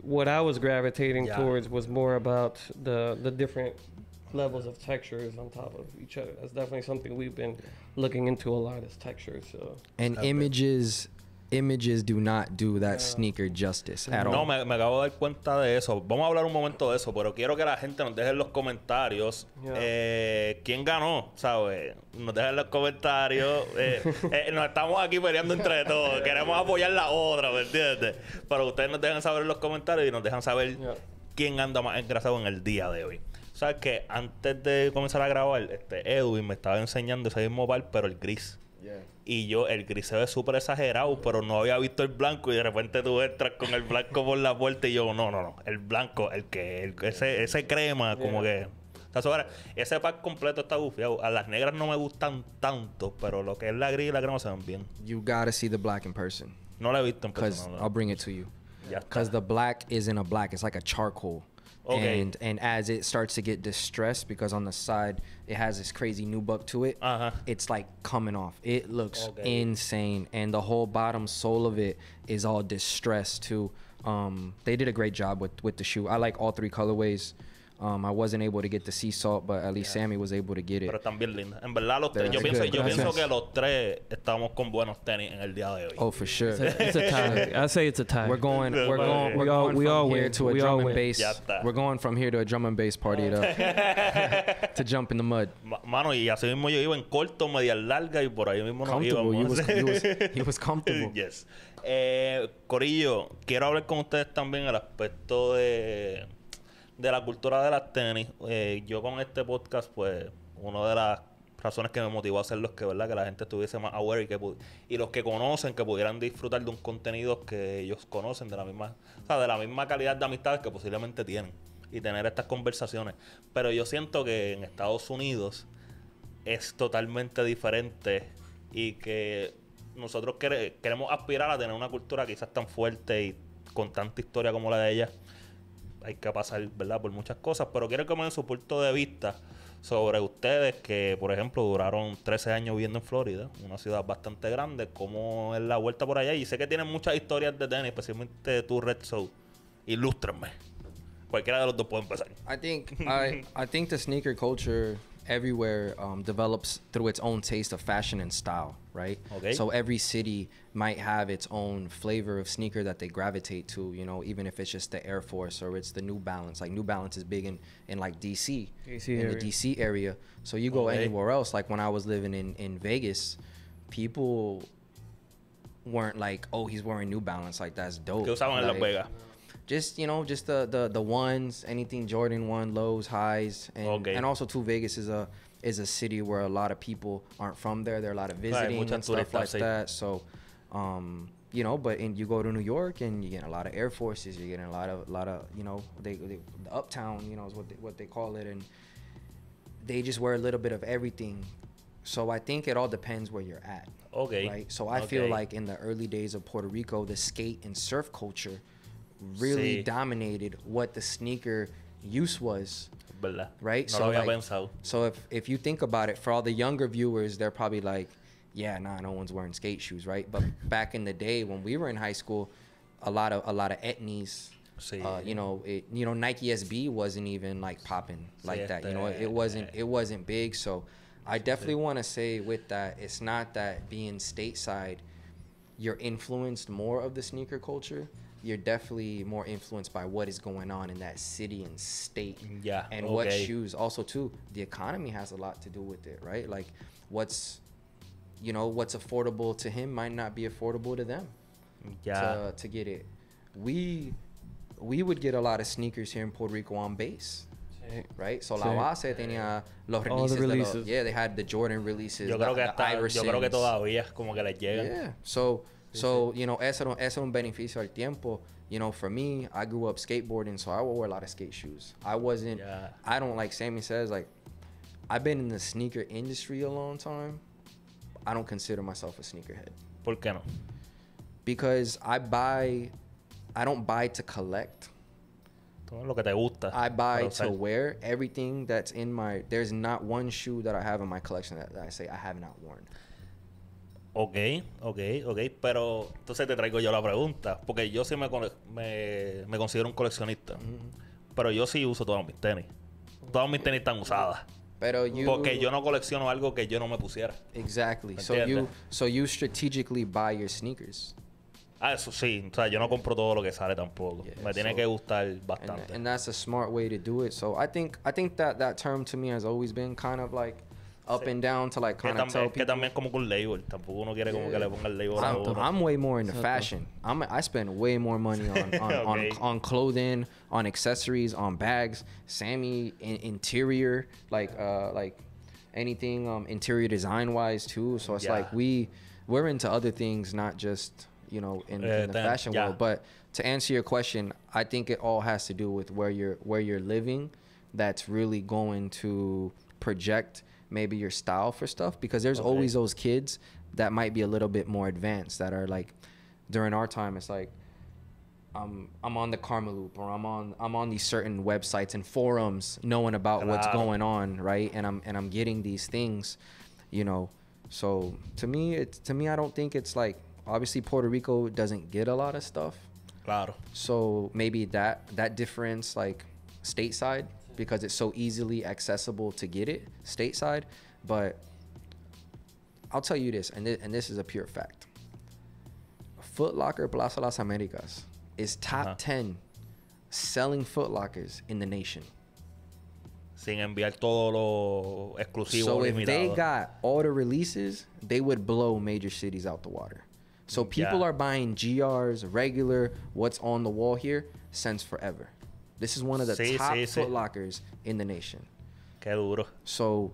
what I was gravitating towards was more about the different levels of textures on top of each other. That's definitely something we've been looking into a lot, is textures. So. And images do not do that sneaker justice at all. No, me acabo de dar cuenta de eso. Vamos a hablar un momento de eso, pero quiero que la gente nos deje en los comentarios quién ganó, ¿sabes? Nos dejen en los comentarios. Nos estamos aquí peleando entre todos. Queremos apoyar la otra, ¿me entiendes? Pero ustedes nos dejan saber en los comentarios y nos dejan saber quién anda más engrasado en el día de hoy. ¿Sabes qué? Antes de comenzar a grabar, Edwin me estaba enseñando ese mismo par, pero el gris. Y el gris se ve súper exagerado, pero no había visto el blanco y de repente tú entras con el blanco por la puerta y yo, no, el blanco, ese crema, como que... O sea, ese pack completo está bufiado. A las negras no me gustan tanto, pero lo que es la gris y la crema se ven bien. You gotta see the black in person. No la he visto en persona. Because I'll bring it to you. Because the black isn't a black, it's like a charcoal. Okay. And as it starts to get distressed, because on the side it has this crazy nubuck to it, it's like coming off. It looks insane, and the whole bottom sole of it is all distressed too. They did a great job with the shoe. I like all 3 colorways. I wasn't able to get the sea salt, but at least Sammy was able to get it. Pero están bien lindas. En verdad, los tres. Yo pienso que los tres estamos con buenos tenis en el día de hoy. Oh, for sure. It's a tie. I say it's a tie. We're going from here to a drum and bass. We're going from here to a drum and bass party to jump in the mud. Mano, y así mismo yo iba en corto, media larga y por ahí mismo nos íbamos. He was comfortable. Yes. Corillo, quiero hablar con ustedes también el aspecto de la cultura de las tenis. Yo con este podcast, pues, una de las razones que me motivó a hacerlo es que, ¿verdad?, que la gente estuviese más aware y los que conocen, que pudieran disfrutar de un contenido que ellos conocen de la misma calidad de amistades que posiblemente tienen y tener estas conversaciones. Pero yo siento que en Estados Unidos es totalmente diferente y que nosotros queremos aspirar a tener una cultura quizás tan fuerte y con tanta historia como la de ella. Hay que pasar, ¿verdad?, por muchas cosas, pero quiero que me den su punto de vista sobre ustedes que, por ejemplo, duraron 13 años viviendo en Florida, una ciudad bastante grande. ¿Cómo es la vuelta por allá? Y sé que tienen muchas historias de tenis, especialmente tú, Red. So, ilústrenme. Cualquiera de los dos puede empezar. I think the sneaker culture everywhere develops through its own taste of fashion and style, right? Okay. So every city might have its own flavor of sneaker that they gravitate to, you know, even if it's just the Air Force or it's the New Balance. Like New Balance is big in like DC in the DC area. So you go anywhere else, like when I was living in Vegas, people weren't like, oh, he's wearing New Balance, like that's dope. ¿Qué usaban en Las Vegas? Just, you know, just the ones, anything Jordan 1, lows, highs, and also too, Vegas is a city where a lot of people aren't from there. There are a lot of visiting and stuff like that. So, you know, but you go to New York and you get a lot of Air Forces. You're getting a lot of you know, the uptown, you know, is what they call it, and they just wear a little bit of everything. So I think it all depends where you're at. Okay. Right. So I feel like in the early days of Puerto Rico, the skate and surf culture really dominated what the sneaker use was. ¿Verdad? Right. No lo había pensado. So if you think about it, for all the younger viewers, they're probably like, yeah, nah, no one's wearing skate shoes, right? But back in the day when we were in high school, a lot of etnies. Nike SB wasn't even like popping like that. It wasn't big. So I definitely want to say with that, it's not that being stateside, you're influenced more of the sneaker culture. You're definitely more influenced by what is going on in that city and state. Yeah. And what shoes. Also, too, the economy has a lot to do with it, right? Like what's affordable to him might not be affordable to them. Yeah. To get it. We would get a lot of sneakers here in Puerto Rico on base, right? So La Base tenía los releases. They had the Jordan releases. Yo creo que todavía como que les llegan. Yeah. So es un beneficio al tiempo. For me, I grew up skateboarding, so I wore a lot of skate shoes. I don't, like Sammy says, like, I've been in the sneaker industry a long time. I don't consider myself a sneakerhead. ¿Por qué no? Because I don't buy to collect. Todo lo que te gusta. I buy to wear. Everything that's in there's not one shoe that I have in my collection that I say I have not worn. Ok. Pero entonces te traigo yo la pregunta. Porque yo sí me considero un coleccionista. Pero yo sí uso todas mis tenis. Todas mis tenis están usadas. Porque yo no colecciono algo que yo no me pusiera. Exactly. So you strategically buy your sneakers. Eso sí. O sea, yo no compro todo lo que sale tampoco. Me tiene que gustar bastante. And that's a smart way to do it. So I think that term to me has always been kind of like up and down to like kind of tell people. Que también como con label. Tampoco uno quiere como que le ponga el label a uno. I'm way more into fashion. I spend way more money on clothing, on accessories, on bags. Sammy, interior, like anything interior design wise too. So it's like we're into other things, not just in the fashion world. But to answer your question, I think it all has to do with where you're living. That's really going to project maybe your style for stuff, because there's always those kids that might be a little bit more advanced that are like, during our time, it's like I'm on the Karma Loop, or I'm on these certain websites and forums knowing about what's going on, right? And I'm getting these things, So to me, I don't think it's like, obviously Puerto Rico doesn't get a lot of stuff. Claro. So maybe that difference, like stateside, because it's so easily accessible to get it stateside. But I'll tell you this, and this is a pure fact. Foot Locker Plaza Las Americas is top 10 selling Foot Lockers in the nation. Sin enviar todo lo exclusivo. So limitado. If they got all the releases, they would blow major cities out the water. So people are buying GRs, regular, what's on the wall here, since forever. This is one of the top Foot Lockers in the nation. Qué duro. So,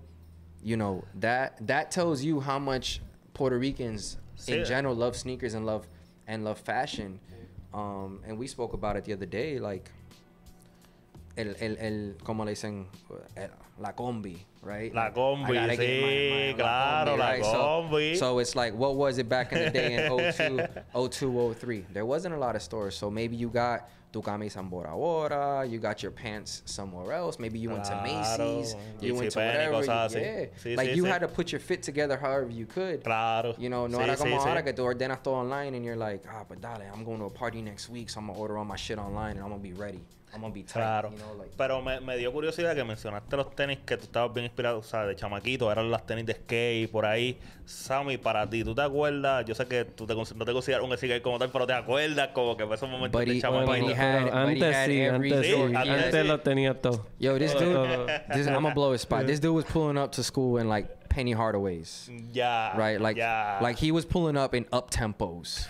that tells you how much Puerto Ricans in general love sneakers and love fashion. And we spoke about it the other day, like como le dicen, la combi, right? La combi, sí, claro, la combi. So it's like, what was it back in the day in 02, 03? There wasn't a lot of stores, so maybe you got tu camisa en Bora Bora, you got your pants somewhere else. Maybe you went to Macy's, you went to whatever. You had to put your fit together however you could. Claro. No era como ahora que tú ordenas todo online and you're like, but dale, I'm going to a party next week, so I'm going to order all my shit online and I'm going to be ready. I'm gonna be tight, claro. Pero me dio curiosidad que mencionaste los tenis que tú estabas bien inspirado, o sea, de chamaquito, eran las tenis de skate por ahí. Sammy, para ti, ¿tú te acuerdas? Yo sé que tú no te consideras un skater como tal, pero ¿te acuerdas como que fue esos momentos de chamaquito? Antes lo tenía todo. Yo, this dude, I'm gonna blow his spot. This dude was pulling up to school in like Penny Hardaway's. Yeah. Right? Like he was pulling up in up tempos.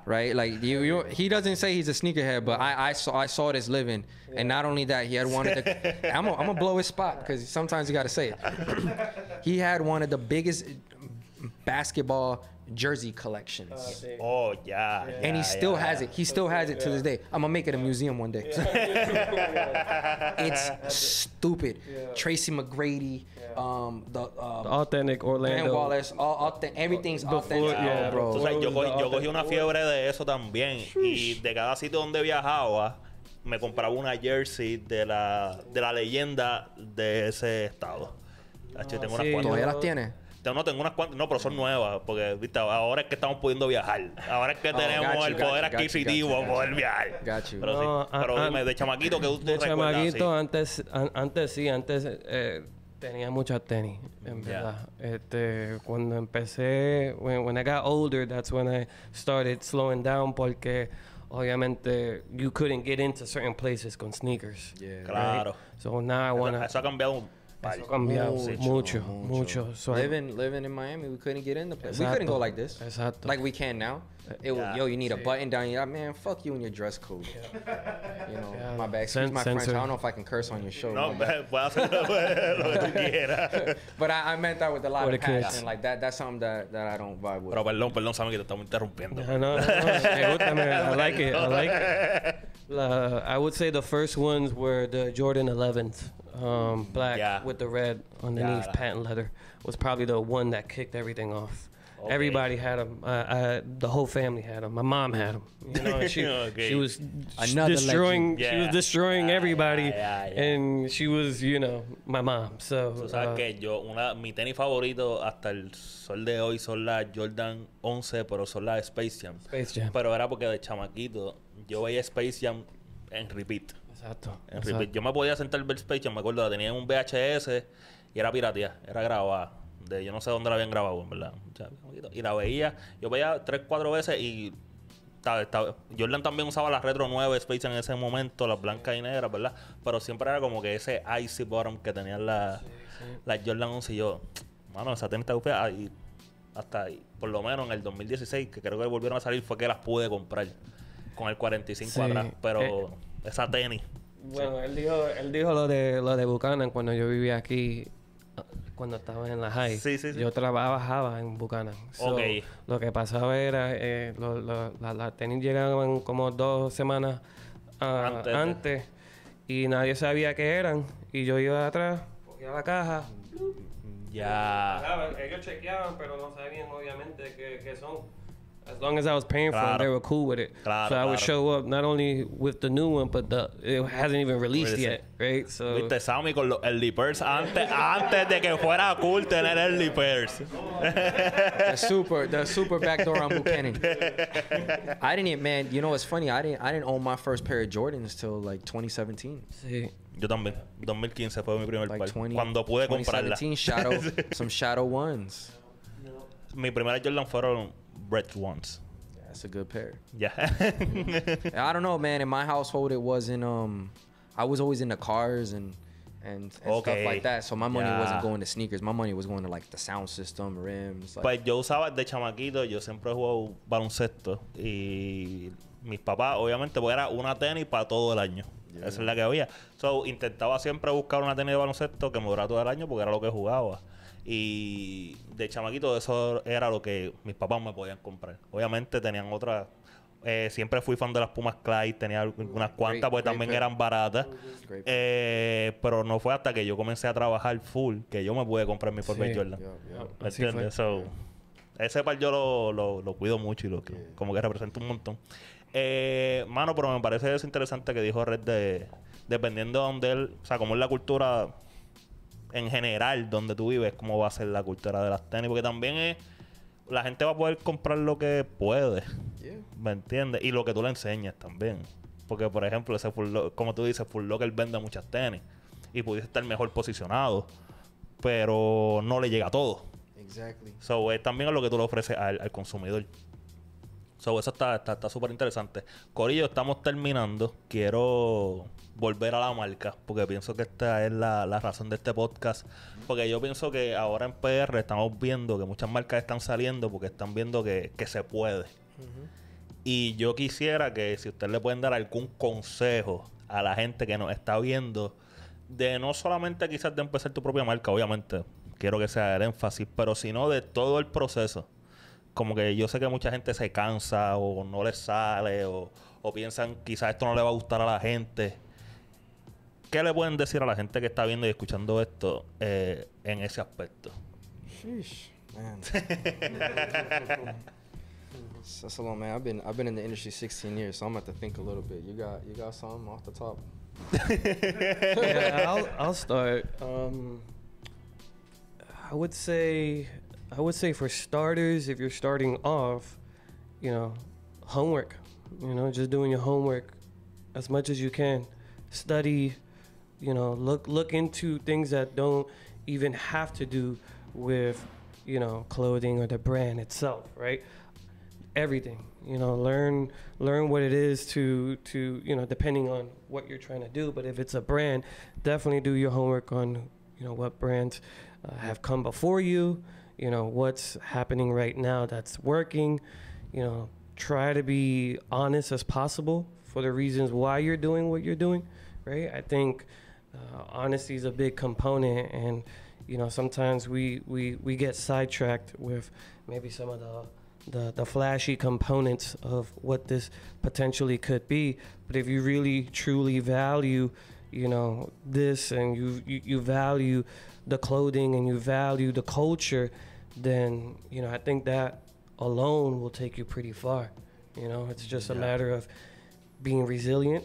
Right? Like he doesn't say he's a sneakerhead, but I saw this living. Yeah. And not only that, he had one of the I'm gonna blow his spot because sometimes you gotta say it. He had one of the biggest basketball jersey collections. Oh, yeah. And he still has it. He still has it to this day. I'm gonna make it a museum one day. It's stupid. Tracy McGrady, the authentic Orlando. Dan Wallace, everything's authentic, bro. O sea, yo cogí una fiebre de eso también. Y de cada sitio donde viajaba, me compraba una jersey de la leyenda de ese estado. Tengo unas cuantas. ¿Todavía las tienes? Tengo unas cuantas, no, pero son nuevas, porque ¿viste? Ahora es que estamos pudiendo viajar. Ahora es que tenemos el poder adquisitivo para poder viajar. Pero pero dime, de chamaquito, ¿qué tú de recuerdas? Chamaquito, antes tenía muchas tenis, en verdad. Cuando empecé, when I got older, that's when I started slowing down, porque obviamente you couldn't get into certain places con sneakers. Claro. Right? So now I wanna... Eso ha cambiado Eso ha cambiado mucho. So living in Miami, we couldn't get in the place. We couldn't go like this. Exacto. Like we can now. Yo, you need a button down. You're like, man, fuck you and your dress code. You know, my bad. Excuse my French. I don't know if I can curse on your show. No, puedes hacer lo que tú quieras. But I meant that with a lot of passion. Like that's something that I don't vibe with. Pero perdón, Sammy, que te estamos interrumpiendo. No. Me gusta, man. I like it. I would say the first ones were the Jordan 11s. Black with the red underneath patent leather was probably the one that kicked everything off. Okay. Everybody had them. The whole family had them. My mom had them. You know, and she was destroying. She was destroying everybody, and she was, you know, my mom. So. Tú sabes que mi tenis favorito hasta el sol de hoy son las Jordan 11, pero son las Space Jam. Pero era porque de chamaquito yo veía Space Jam en repeat. Exacto. Yo me podía sentar a ver Space Jam, me acuerdo, la tenía en un VHS y era pirateada, era grabada. Yo no sé dónde la habían grabado, en verdad. Y la veía, yo veía 3-4 veces y Jordan también usaba las Retro 9 Space Jam en ese momento, las blancas y negras, ¿verdad? Pero siempre era como que ese icy bottom que tenían las Jordan 11 y yo, mano, esa tenis está guapa. Y hasta ahí, por lo menos en el 2016, que creo que volvieron a salir, fue que las pude comprar con el 45 atrás. Pero esa tenis. Bueno, él dijo lo de Buchanan cuando yo vivía aquí, cuando estaba en la high. Sí. Yo trabajaba en Buchanan. So, lo que pasaba era, las tenis llegaban como 2 semanas antes y nadie sabía qué eran. Y yo iba atrás, cogía la caja. Ellos chequeaban, pero no sabían obviamente qué son. As long as I was paying for them, they were cool with it. So I would show up not only with the new one, but it hasn't even released yet, right? So viste Sammy con los early pairs antes de que fuera cool tener early pairs. the super backdoor on Buchanan. I didn't, man. You know what's funny? I didn't own my first pair of Jordans till like 2017. Sí. Yo también. 2015 fue mi primer par. Cuando pude comprarla. 2017 some Shadow ones. Mi primera Jordan fueron Red Ones. Yeah, that's a good pair. Yeah. I don't know, man. In my household, it wasn't. I was always into cars and stuff like that. So my money wasn't going to sneakers. My money was going to like the sound system, rims. Like. Pues yo usaba de chamaquito. Yo siempre he jugado baloncesto y mis papás, obviamente, pues era una tenis para todo el año. Esa es la que había. So intentaba siempre buscar una tenis de baloncesto que me durara todo el año porque era lo que jugaba. Y de chamaquito eso era lo que mis papás me podían comprar. Obviamente tenían otras. Siempre fui fan de las Pumas Clyde. Tenía unas cuantas porque también eran baratas. Pero no fue hasta que yo comencé a trabajar full que yo me pude comprar mi propio Jordan. ¿Me entiendes? So, ese par yo lo cuido mucho y como que representa un montón. Mano, pero me parece eso interesante que dijo Red dependiendo de donde él, o sea, cómo es la cultura en general donde tú vives, cómo va a ser la cultura de las tenis, porque también la gente va a poder comprar lo que puede, ¿me entiendes? Y lo que tú le enseñas también, porque por ejemplo ese como tú dices, Full Locker vende muchas tenis y pudiese estar mejor posicionado, pero no le llega a todo. So también es lo que tú le ofreces al consumidor. So, eso está súper interesante. Corillo, estamos terminando. Quiero volver a la marca, porque pienso que esta es la razón de este podcast. Porque yo pienso que ahora en PR estamos viendo que muchas marcas están saliendo porque están viendo que se puede. Y yo quisiera que si ustedes le pueden dar algún consejo a la gente que nos está viendo, de no solamente quizás de empezar tu propia marca, obviamente, quiero que sea el énfasis, pero sino de todo el proceso como que yo sé que mucha gente se cansa o no les sale o piensan quizás esto no le va a gustar a la gente. ¿Qué le pueden decir a la gente que está viendo y escuchando esto en ese aspecto? Sheesh, man. That's a long, man. I've been in the industry 16 years, so I'm gonna have to think a little bit. You got something off the top? Yeah, I'll start. I would say for starters, if you're starting off, you know, homework. You know, just doing your homework as much as you can. Study. You know, look into things that don't even have to do with, you know, clothing or the brand itself, right? Everything, you know, learn what it is to you know, depending on what you're trying to do. But if it's a brand, definitely do your homework on, you know, what brands have come before you, you know, what's happening right now that's working. You know, try to be honest as possible for the reasons why you're doing what you're doing, right? I think honesty is a big component, and you know, sometimes we get sidetracked with maybe some of the flashy components of what this potentially could be. But if you really truly value, you know, this, and you value the clothing and you value the culture, then, you know, I think that alone will take you pretty far. You know, it's just a matter of being resilient,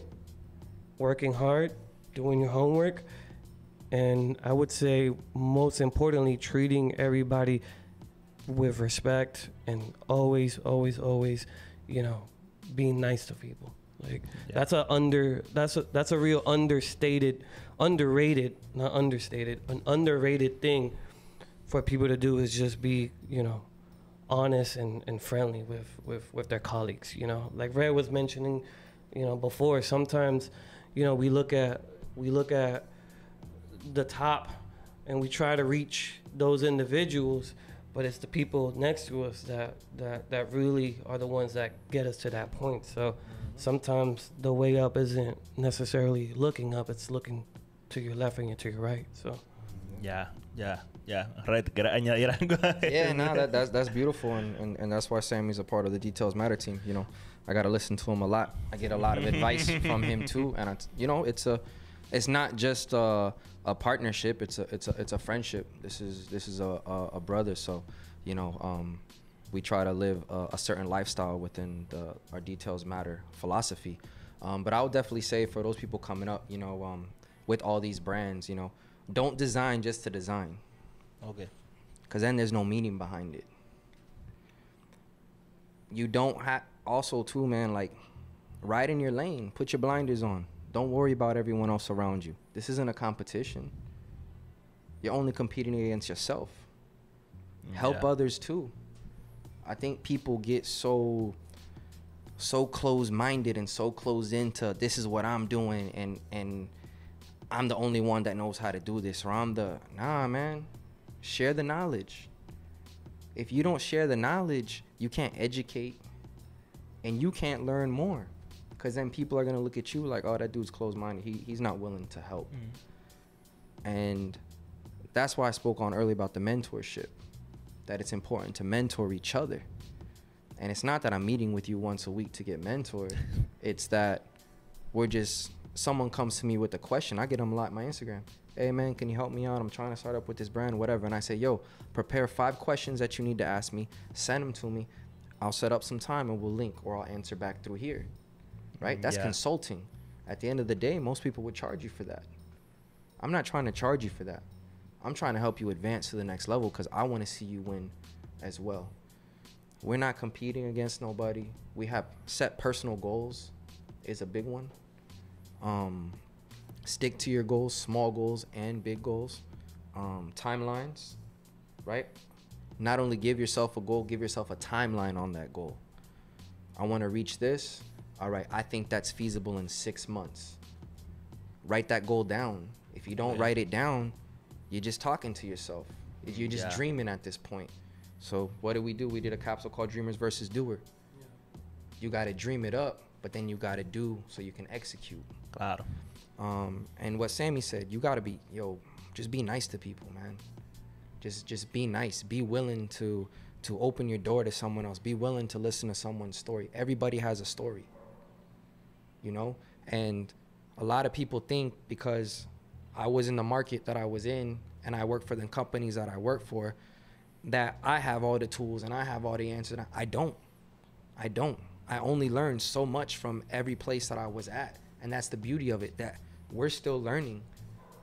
working hard, doing your homework, and I would say most importantly, treating everybody with respect, and always, you know, being nice to people. Like that's a real underrated thing for people to do, is just be, you know, honest and friendly with their colleagues. You know, like Red was mentioning, you know, before, sometimes, you know, we look at the top and we try to reach those individuals, but it's the people next to us that really are the ones that get us to that point. So sometimes the way up isn't necessarily looking up, it's looking to your left and to your right. So Yeah. Red, ¿quieres añadir algo? Yeah, no, that's beautiful, and that's why Sammy's a part of the Details Matter team. You know, I gotta listen to him a lot. I get a lot of advice from him too, and you know, it's not just a partnership. It's a friendship. This is a brother. So, you know, we try to live a certain lifestyle within our Details Matter philosophy. But I would definitely say for those people coming up, you know, with all these brands, you know, don't design just to design. Okay. Because then there's no meaning behind it. You don't have, also too, man, like, ride in your lane. Put your blinders on. Don't worry about everyone else around you. This isn't a competition. You're only competing against yourself. Help others too. I think people get so closed-minded and so closed into, this is what I'm doing, and I'm the only one that knows how to do this, or nah, man. Share the knowledge. If you don't share the knowledge, you can't educate, and you can't learn more, because then people are gonna look at you like, oh, that dude's closed-minded. He's not willing to help. And that's why I spoke on earlier about the mentorship, that it's important to mentor each other. And it's not that I'm meeting with you once a week to get mentored. It's that someone comes to me with a question. I get them a lot on my Instagram. Hey, man, can you help me out? I'm trying to start up with this brand, whatever. And I say, yo, prepare 5 questions that you need to ask me. Send them to me. I'll set up some time and we'll link, or I'll answer back through here. Right? That's consulting. At the end of the day, most people would charge you for that. I'm not trying to charge you for that. I'm trying to help you advance to the next level, because I want to see you win as well. We're not competing against nobody. We have set personal goals is a big one. Stick to your goals, small goals and big goals. Timelines, right? Not only give yourself a goal, give yourself a timeline on that goal. I want to reach this. All right, I think that's feasible in 6 months. Write that goal down. If you don't write it down, you're just talking to yourself. You're just dreaming at this point. So what did we do? We did a capsule called Dreamers versus Doer. You got to dream it up, but then you got to do so you can execute. Claro. And what Sammy said, you got to just be nice to people, man. Just be nice. Be willing to to open your door to someone else. Be willing to listen to someone's story. Everybody has a story, you know? And a lot of people think because I was in the market that I was in and I work for the companies that I work for, that I have all the tools and I have all the answers. I don't. I only learned so much from every place that I was at. And that's the beauty of it, that we're still learning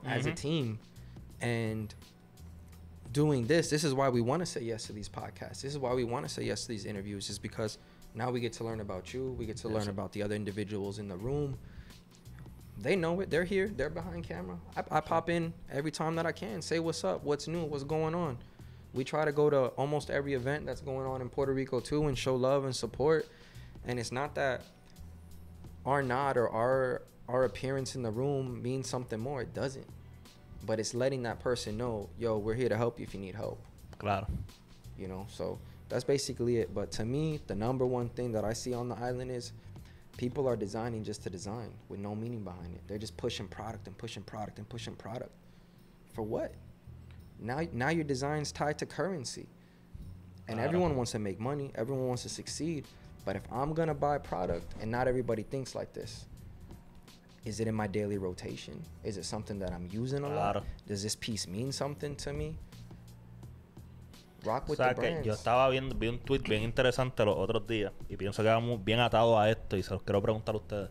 as a team. And doing this is why we want to say yes to these podcasts. This is why we want to say yes to these interviews, is because now we get to learn about you. We get to learn about the other individuals in the room. They know it. They're here. They're behind camera. I pop in every time that I can, say what's up, what's new, what's going on. We try to go to almost every event that's going on in Puerto Rico too and show love and support. And it's not that our nod or our appearance in the room means something more. It doesn't. But it's letting that person know, yo, we're here to help you if you need help. Claro. You know, so that's basically it. But to me, the number one thing that I see on the island is people are designing just to design with no meaning behind it. They're just pushing product and pushing product and pushing product. For what? Now your design's tied to currency. And everyone wants to make money. Everyone wants to succeed. But if I'm going to buy product, and not everybody thinks like this, is it in my daily rotation? Is it something that I'm using a lot? Does this piece mean something to me? Rock with the brands. Yo estaba vi un tweet bien interesante los otros días y pienso que va muy bien atado a esto y se los quiero preguntar a ustedes.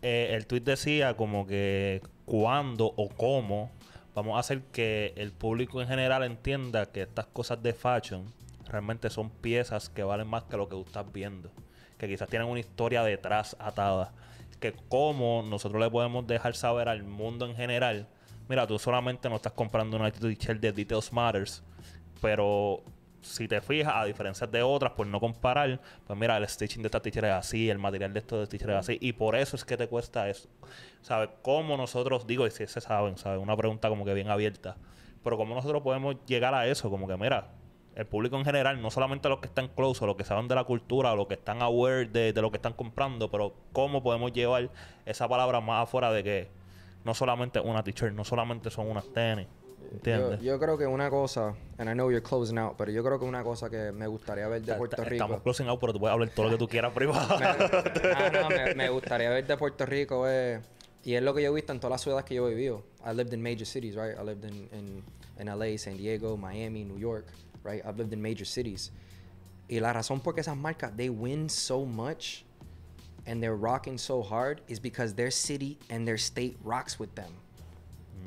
El tweet decía como que cuándo o cómo vamos a hacer que el público en general entienda que estas cosas de fashion realmente son piezas que valen más que lo que tú estás viendo, que quizás tienen una historia detrás atada, que cómo nosotros le podemos dejar saber al mundo en general, mira, tú solamente no estás comprando una t-shirt de Details Matters, pero si te fijas, a diferencia de otras, por no comparar, pues mira, el stitching de esta t-shirt es así, el material de estos t-shirt es así, y por eso es que te cuesta eso. ¿Sabes? ¿Cómo nosotros, digo, y si se saben, ¿sabes? Una pregunta como que bien abierta, pero cómo nosotros podemos llegar a eso, como que mira, el público en general, no solamente los que están close o los que saben de la cultura o los que están aware de lo que están comprando, pero cómo podemos llevar esa palabra más afuera de que no solamente una t-shirt, no solamente son unas tenis. ¿Entiendes? Yo creo que una cosa, and I know you're closing out, pero yo creo que una cosa que me gustaría ver de Puerto Rico... Estamos closing out, pero tú puedes hablar todo lo que tú quieras privado. me gustaría ver de Puerto Rico, y es lo que yo he visto en todas las ciudades que yo he vivido. I lived in major cities, right? I lived in LA, San Diego, Miami, New York, right? I've lived in major cities. Y la razón por qué esas marcas, they win so much and they're rocking so hard is because their city and their state rocks with them.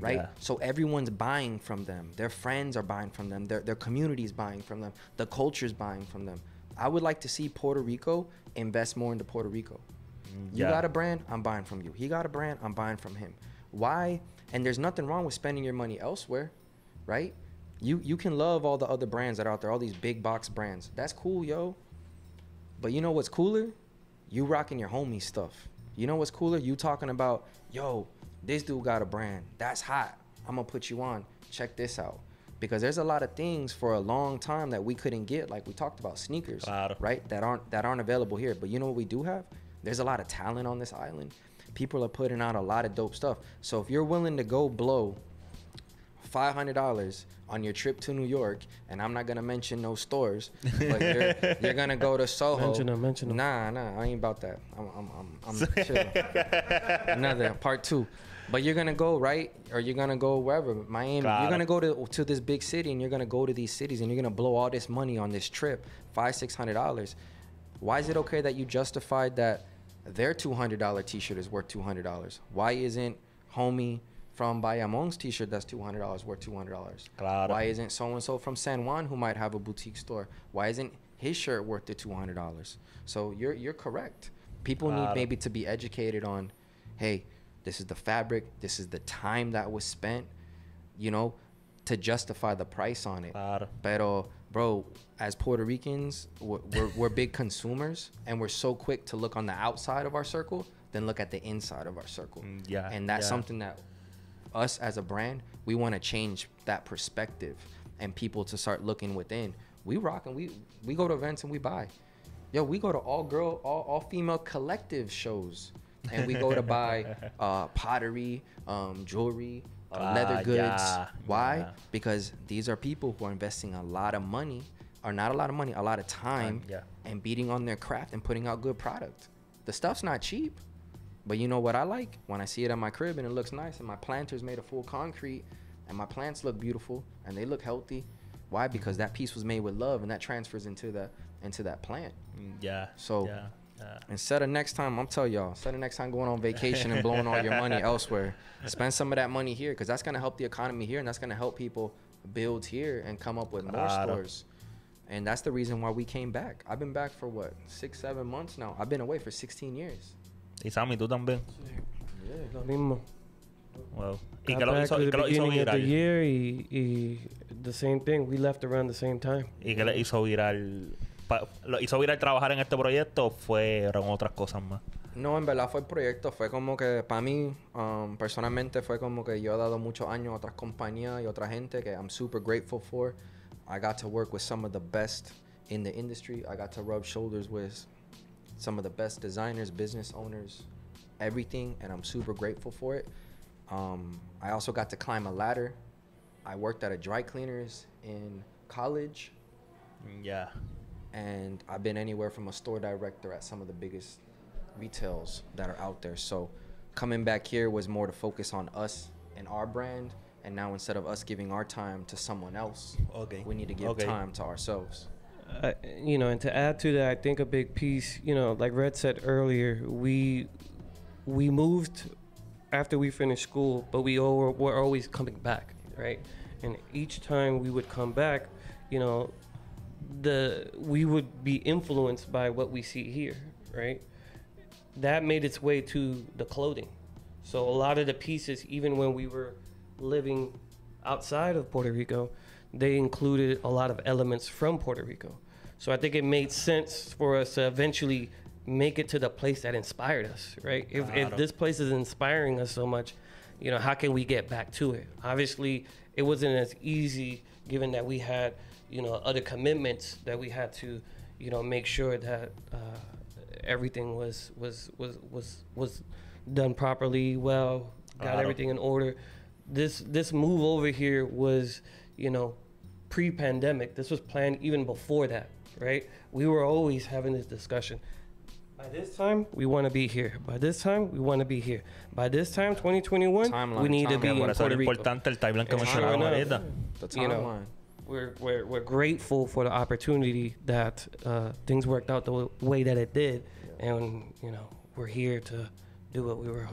Right? Yeah. So everyone's buying from them. Their friends are buying from them. Their community's buying from them. The culture's buying from them. I would like to see Puerto Rico invest more into Puerto Rico. You got a brand, I'm buying from you. He got a brand, I'm buying from him. Why? And there's nothing wrong with spending your money elsewhere, right? You can love all the other brands that are out there, all these big box brands. That's cool, yo. But you know what's cooler? You rocking your homie stuff. You know what's cooler? You talking about, yo, this dude got a brand. That's hot. I'm going to put you on. Check this out. Because there's a lot of things for a long time that we couldn't get, like we talked about, sneakers, right? That aren't available here. But you know what we do have? There's a lot of talent on this island. People are putting out a lot of dope stuff. So if you're willing to go blow $500 on your trip to New York, and I'm not going to mention no stores, but you're going to go to Soho. Mention them. Nah, I ain't about that. I'm chilling. Another part 2. But you're going to go, right? Or you're going to go wherever, Miami. Claro. You're going to go to this big city, and you're going to go to these cities, and you're going to blow all this money on this trip, $500-$600. Why is it okay that you justified that their $200 t-shirt is worth $200? Why isn't homie from Bayamon's t-shirt that's $200 worth $200? Claro. Why isn't so-and-so from San Juan who might have a boutique store? Why isn't his shirt worth the $200? So you're correct. People need maybe to be educated on, hey, this is the fabric, this is the time that was spent, you know, to justify the price on it. Claro. Pero, bro, as Puerto Ricans, we're big consumers, and we're so quick to look on the outside of our circle than look at the inside of our circle. And that's something that us as a brand, we want to change that perspective and people to start looking within. We rock and we go to events and we buy. Yo, we go to all female collective shows, and we go to buy pottery, jewelry, leather goods. Why? Because these are people who are investing a lot of money are not a lot of money, a lot of time, and beating on their craft and putting out good product. The stuff's not cheap, but you know what I like? When I see it at my crib and it looks nice, and my planter's made of full concrete, and my plants look beautiful and they look healthy. Why? Because that piece was made with love, and that transfers into that plant. So instead of next time, I'm telling y'all, instead of next time going on vacation and blowing all your money elsewhere, spend some of that money here, because that's going to help the economy here, and that's going to help people build here and come up with more stores. And that's the reason why we came back. I've been back for what, 6-7 months now. I've been away for 16 years. Y Sammy, tú también. Yeah, lo mismo. Wow. ¿Y qué lo hizo viral? Y the same thing. We left around the same time. ¿Y qué le hizo viral? ¿Lo hizo viral trabajar en este proyecto o fueron otras cosas más? No, en verdad fue el proyecto. Fue como que para mí, personalmente, fue como que yo he dado muchos años a otras compañías y otra gente que I'm super grateful for. I got to work with some of the best in the industry. I got to rub shoulders with some of the best designers, business owners, everything, and I'm super grateful for it. I also got to climb a ladder. I worked at a dry cleaners in college. Yeah. And I've been anywhere from a store director at some of the biggest retails that are out there. So coming back here was more to focus on us and our brand. And now instead of us giving our time to someone else, we need to give time to ourselves. You know, and to add to that, I think a big piece, you know, like Redd said earlier, we moved after we finished school, but we were always coming back, right? And each time we would come back, you know, we would be influenced by what we see here, right? That made its way to the clothing. So a lot of the pieces, even when we were living outside of Puerto Rico, they included a lot of elements from Puerto Rico. So I think it made sense for us to eventually make it to the place that inspired us, right? If this place is inspiring us so much, you know, how can we get back to it? Obviously, it wasn't as easy given that we had, you know, other commitments that we had to, you know, make sure that everything was done properly, well, got everything in order. This move over here was, you know, pre-pandemic. This was planned even before that, right? We were always having this discussion. By this time, we want to be here. By this time, we want to be here. By this time, 2021, we need to be in Puerto Rico. Importante el timeline que mencionaba ahorita. The timeline. We're grateful for the opportunity that things worked out the way that it did, and you know, we're here to do what we were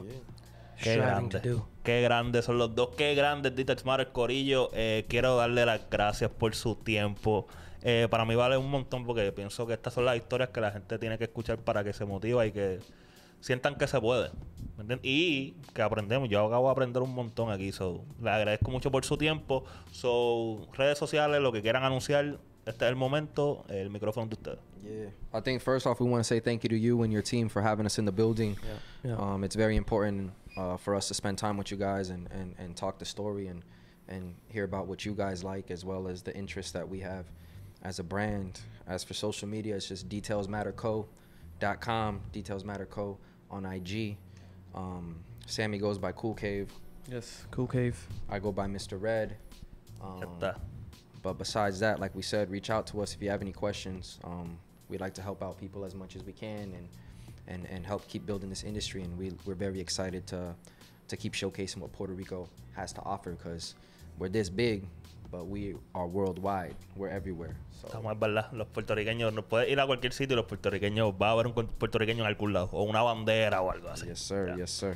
striving to do. Qué grandes son los dos. Qué grandes, Detach Matter Corillo. Quiero darle las gracias por su tiempo. Para mí vale un montón porque pienso que estas son las historias que la gente tiene que escuchar para que se motiva y que sientan que se puede. ¿Me entiendes? Y que aprendemos. Yo acabo de aprender un montón aquí. Le agradezco mucho por su tiempo. Redes sociales, lo que quieran anunciar. Este es el momento. El micrófono de ustedes. Yeah. I think first off, we want to say thank you to you and your team for having us in the building. Yeah. It's very important for us to spend time with you guys and talk the story and hear about what you guys like, as well as the interests that we have as a brand. As for social media, it's just detailsmatterco.com, detailsmatterco on IG. Sammy goes by Cool Cave. Yes, Cool Cave. I go by Mr.Redd. But besides that, like we said, reach out to us if you have any questions. We'd like to help out people as much as we can and help keep building this industry. And we're very excited to keep showcasing what Puerto Rico has to offer, because we're this big, but we are worldwide. We're everywhere. So. Estamos, es verdad. Los puertorriqueños, nos puede ir a cualquier sitio y los puertorriqueños, va a haber un puertorriqueño en algún lado, o una bandera o algo así. Yes, sir. Yeah. Yes, sir.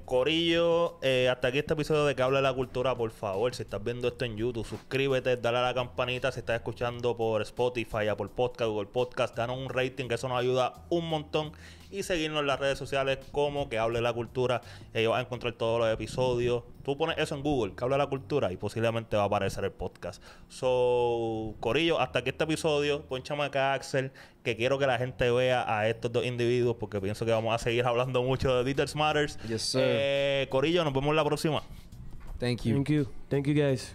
Corillo, hasta aquí este episodio de Que Hable La Cultura. Por favor, si estás viendo esto en YouTube, suscríbete, dale a la campanita. Si estás escuchando por Spotify, Apple Podcast, Google Podcast, danos un rating, que eso nos ayuda un montón. Y seguirnos en las redes sociales como Que Hable La Cultura. Ahí vas a encontrar todos los episodios. Tú pones eso en Google, Que Hable La Cultura, y posiblemente va a aparecer el podcast. Corillo, hasta aquí este episodio. Pónchame acá, Axel, que quiero que la gente vea a estos dos individuos, porque pienso que vamos a seguir hablando mucho de Details Matters. Yes, sir. Corillo, nos vemos la próxima. Thank you. Thank you guys.